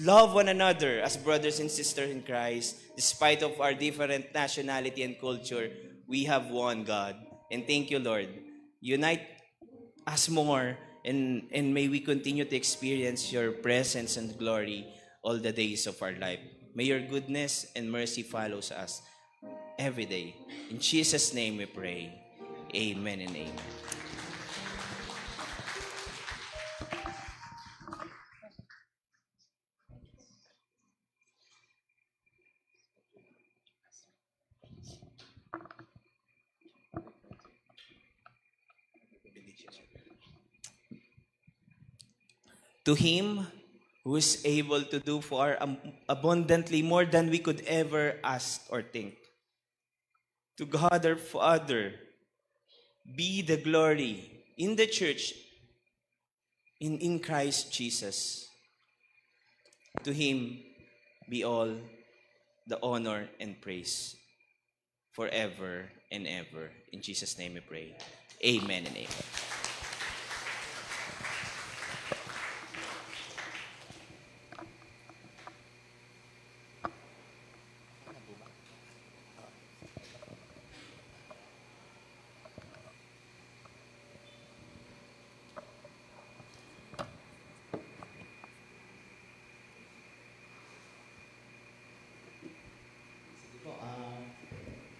love one another as brothers and sisters in Christ. Despite of our different nationality and culture, we have one God. And thank you, Lord. Unite us more, and may we continue to experience your presence and glory all the days of our life. May your goodness and mercy follows us every day. In Jesus' name we pray. Amen and amen. To him who is able to do far abundantly more than we could ever ask or think. To God our Father be the glory in the church in Christ Jesus. To him be all the honor and praise forever and ever. In Jesus' name we pray. Amen and amen.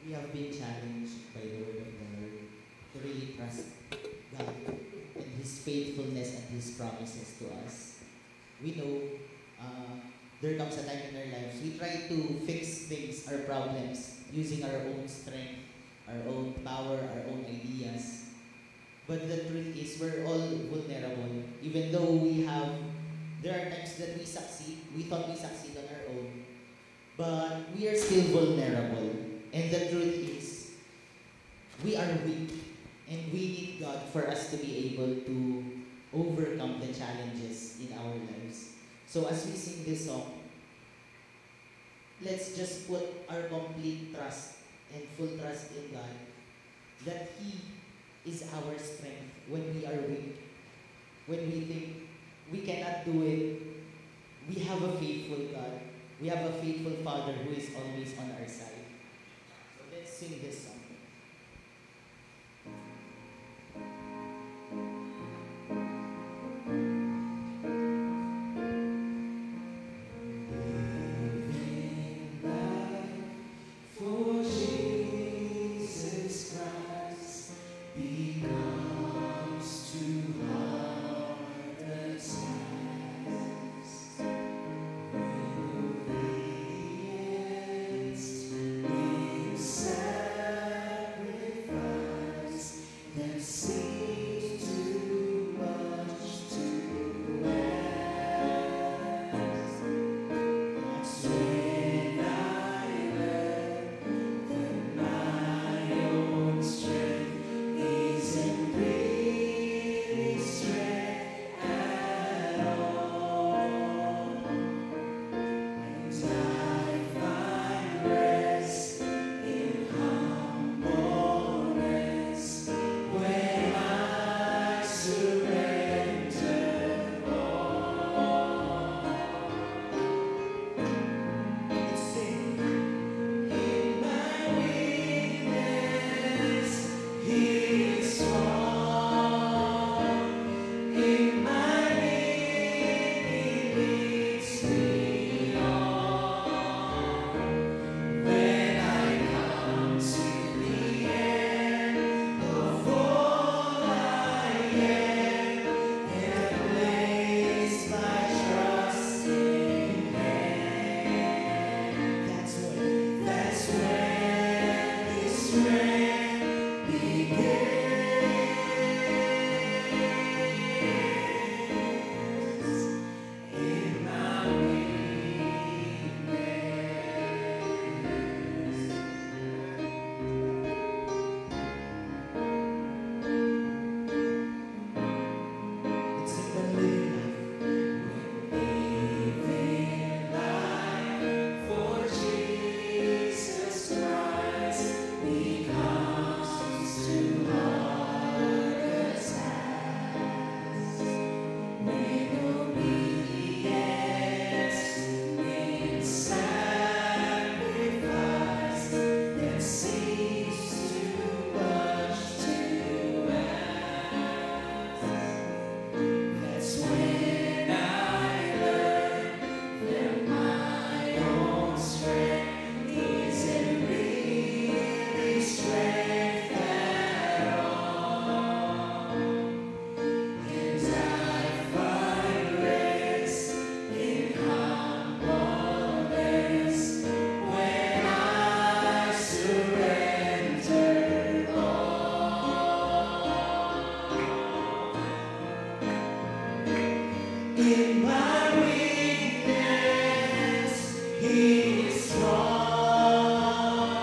We have been challenged by the word of the Lord to really trust God and His faithfulness and His promises to us. We know there comes a time in our lives we try to fix things, our problems, using our own strength, our own power, our own ideas. But the truth is we're all vulnerable. Even though there are times that we succeed, we thought we succeed on our own, but we are still vulnerable. And the truth is, we are weak, and we need God for us to be able to overcome the challenges in our lives. So as we sing this song, let's just put our complete trust and full trust in God, that He is our strength when we are weak. When we think we cannot do it, we have a faithful God. We have a faithful Father who is always on our side. So sing this song. For Jesus Christ becomes too hard a task. Obedience in sacrifice that seems too much to ask. That's when I learned that my own strength isn't really strength at all. And I find rest in humbleness when I surrender all. Sing. In my weakness, He is strong. In my need, He leads me on. When I come to the end of all I am, and I place my trust in Him, that's when His strength begins. In my weakness, it's in the living life for Jesus Christ becomes too hard a task. When obedience in sacrifice that seems too much to ask. That's when I learn that my own strength isn't really strength at all. And I find rest in humbleness when I surrender all. In my weakness, He is strong.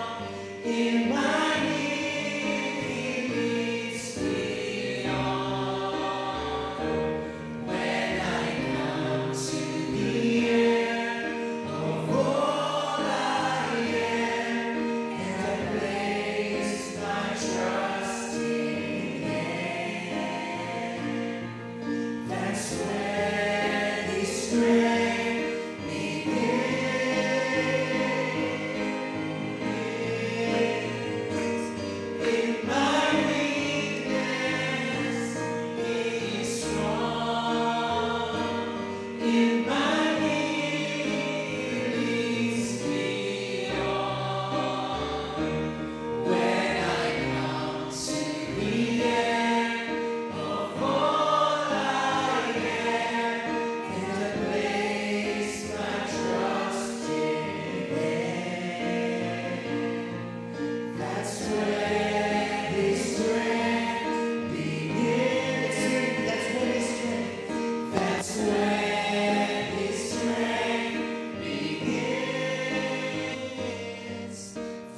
In my need, He leads me on. When I come to the end of all I am, and I place my trust in Him, that's when His strength begins. In my weakness, He is strong. In my need, He leads me on. When I come to the end of all I am, and I place my trust in Him, that's when His strength begins. That's when His strength. That's when His strength begins.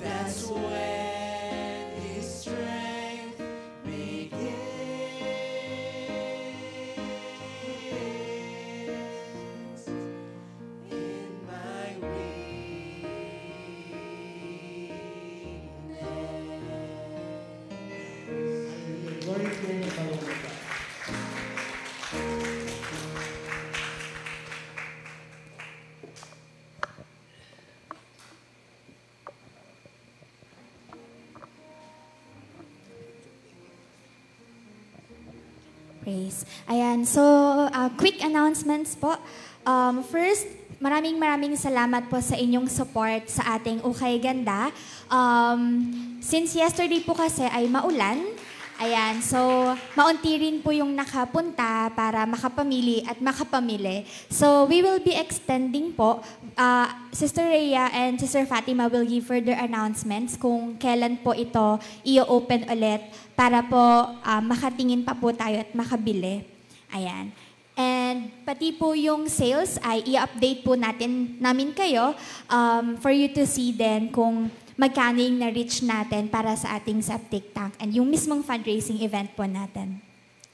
That's when His strength begins. In my weakness. Glory to your name, Lord God. praise. Ayan, so quick announcements po. First, maraming salamat po sa inyong support sa ating Ukay Ganda. Since yesterday po kasi ay maulan, ayan, so maunti rin po yung nakapunta para makapamili at makapamili. So we will be extending po. Sister Rhea and Sister Fatima will give further announcements kung kailan po ito i-open ulit para po makatingin pa po tayo at makabili. Ayan. And pati po yung sales ay i-update po namin kayo for you to see then kung magkano yung na-reach natin para sa ating septic tank and yung mismong fundraising event po natin.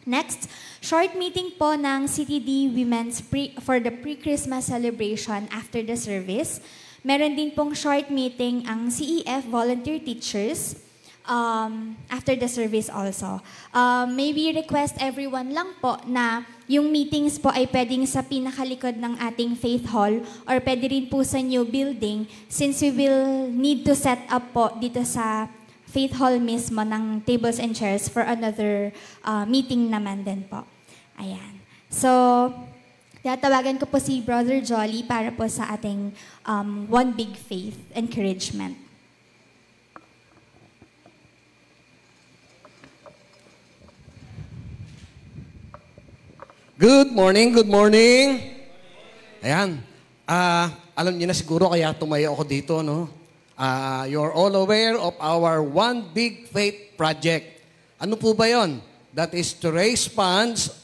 Next, short meeting po ng CTD Women's for the pre-Christmas celebration after the service. Meron din pong short meeting ang CEF volunteer teachers after the service also. Maybe request everyone lang po na yung meetings po ay pwedeng sa pinakalikod ng ating Faith Hall or pwede rin po sa new building since we will need to set up po dito sa Faith Hall mismo ng tables and chairs for another meeting naman din po. Ayan. So, tatawagan ko po si Brother Jolly para po sa ating One Big Faith encouragement. Good morning, good morning. Ayan. Alam niyo na siguro kaya tumayo ako dito, no? You're all aware of our One Big Faith project. Ano po ba yon? That is to raise funds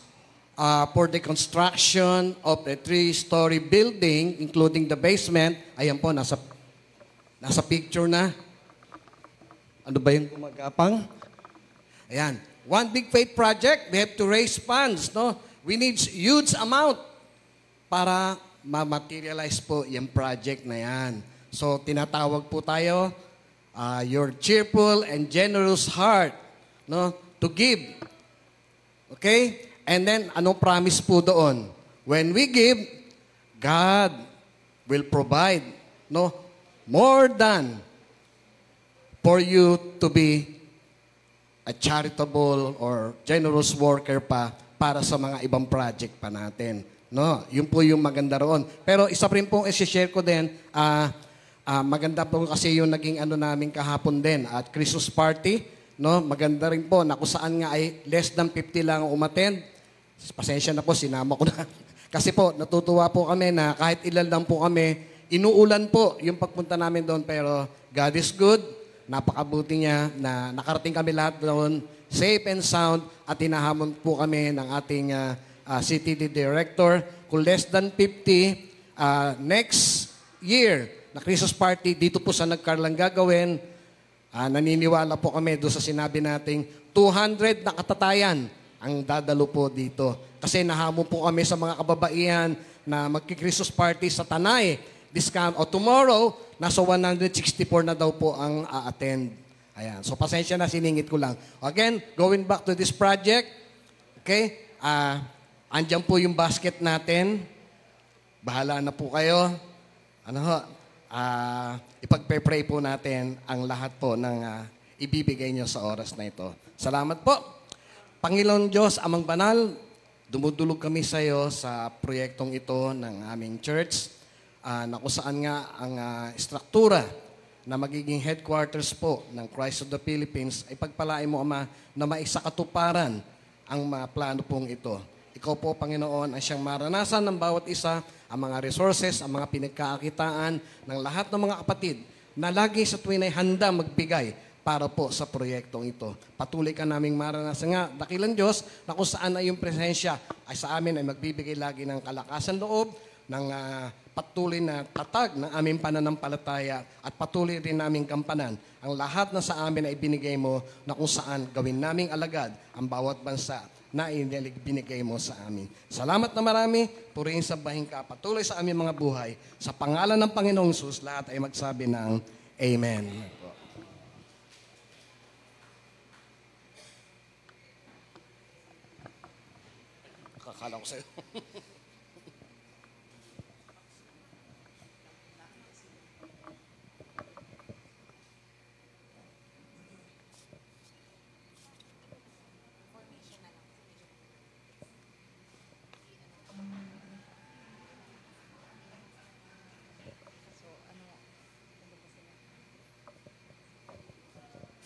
for the construction of a 3-story building, including the basement. Ayan po, nasa picture na. Ano ba yung gumagapang? Ayan. One Big Faith project, we have to raise funds, no? We need huge amount para ma-materialize po yung project na yan. So, tinatawag po tayo, your cheerful and generous heart, no, to give. Okay? And then, anong promise po doon? When we give, God will provide, no, more than for you to be a charitable or generous worker pa para sa mga ibang project pa natin. No, yun po yung maganda roon. Pero isa pa rin pong i-share ko din, maganda po kasi yung naging namin kahapon din at Christmas party. No, maganda rin po na kung saan nga ay less than 50 lang umattend. Pasensya na po, sinama ko na. Kasi po, natutuwa po kami na kahit ilan lang po kami, inuulan po yung pagpunta namin doon. Pero God is good. Napakabuti niya na nakarating kami lahat doon, safe and sound, at hinahamon po kami ng ating CTD Director. Kung less than 50, next year na Christmas party, dito po sa Nagkarlang gagawin, naniniwala po kami doon sa sinabi nating 200 na katatayan ang dadalo po dito. Kasi nahamon po kami sa mga kababaihan na magki-Christmas party sa Tanay. Tomorrow, nasa 164 na daw po ang a-attend. Ayan. So, pasensya na, siningit ko lang. Again, going back to this project, okay, andyan po yung basket natin. Bahala na po kayo. Ipagpe-pray po natin ang lahat po ng ibibigay nyo sa oras na ito. Salamat po. Panginoon Diyos, Amang Banal, dumudulog kami sa iyo sa proyektong ito ng aming church, na kung saan nga ang struktura na magiging headquarters po ng Christ of the Philippines ay pagpalain mo, Ama, na maisakatuparan ang plano pong ito. Ikaw po, Panginoon, ang siyang maranasan ng bawat isa, ang mga resources, ang mga pinagkakakitaan ng lahat ng mga kapatid na lagi sa tuwin ay handa magbigay para po sa proyektong ito. Patuloy ka naming maranasan nga, dakilang Diyos, na kung saan ay yung presensya ay sa amin ay magbibigay lagi ng kalakasan loob, ng patuloy na tatag ng aming pananampalataya at patuloy rin naming kampanan ang lahat na sa amin ay binigay mo na kung saan gawin naming alagad ang bawat bansa na binigay mo sa amin. Salamat na marami, purihin sa bahing ka, patuloy sa aming mga buhay. Sa pangalan ng Panginoong Sus, lahat ay magsabi ng Amen. Nakakala ko sa'yo.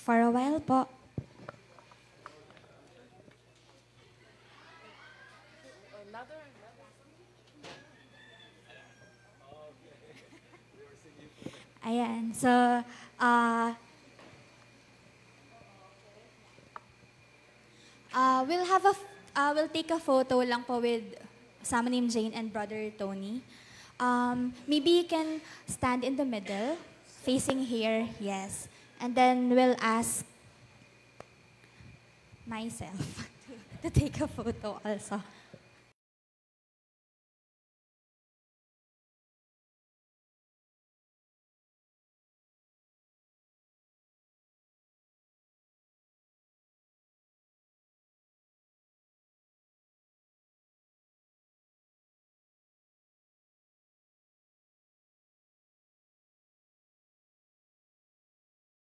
For a while po. Ayan. So, we'll take a photo lang po with Sama named Jane and Brother Tony. Maybe you can stand in the middle, facing here, yes. And then we'll ask myself to take a photo also.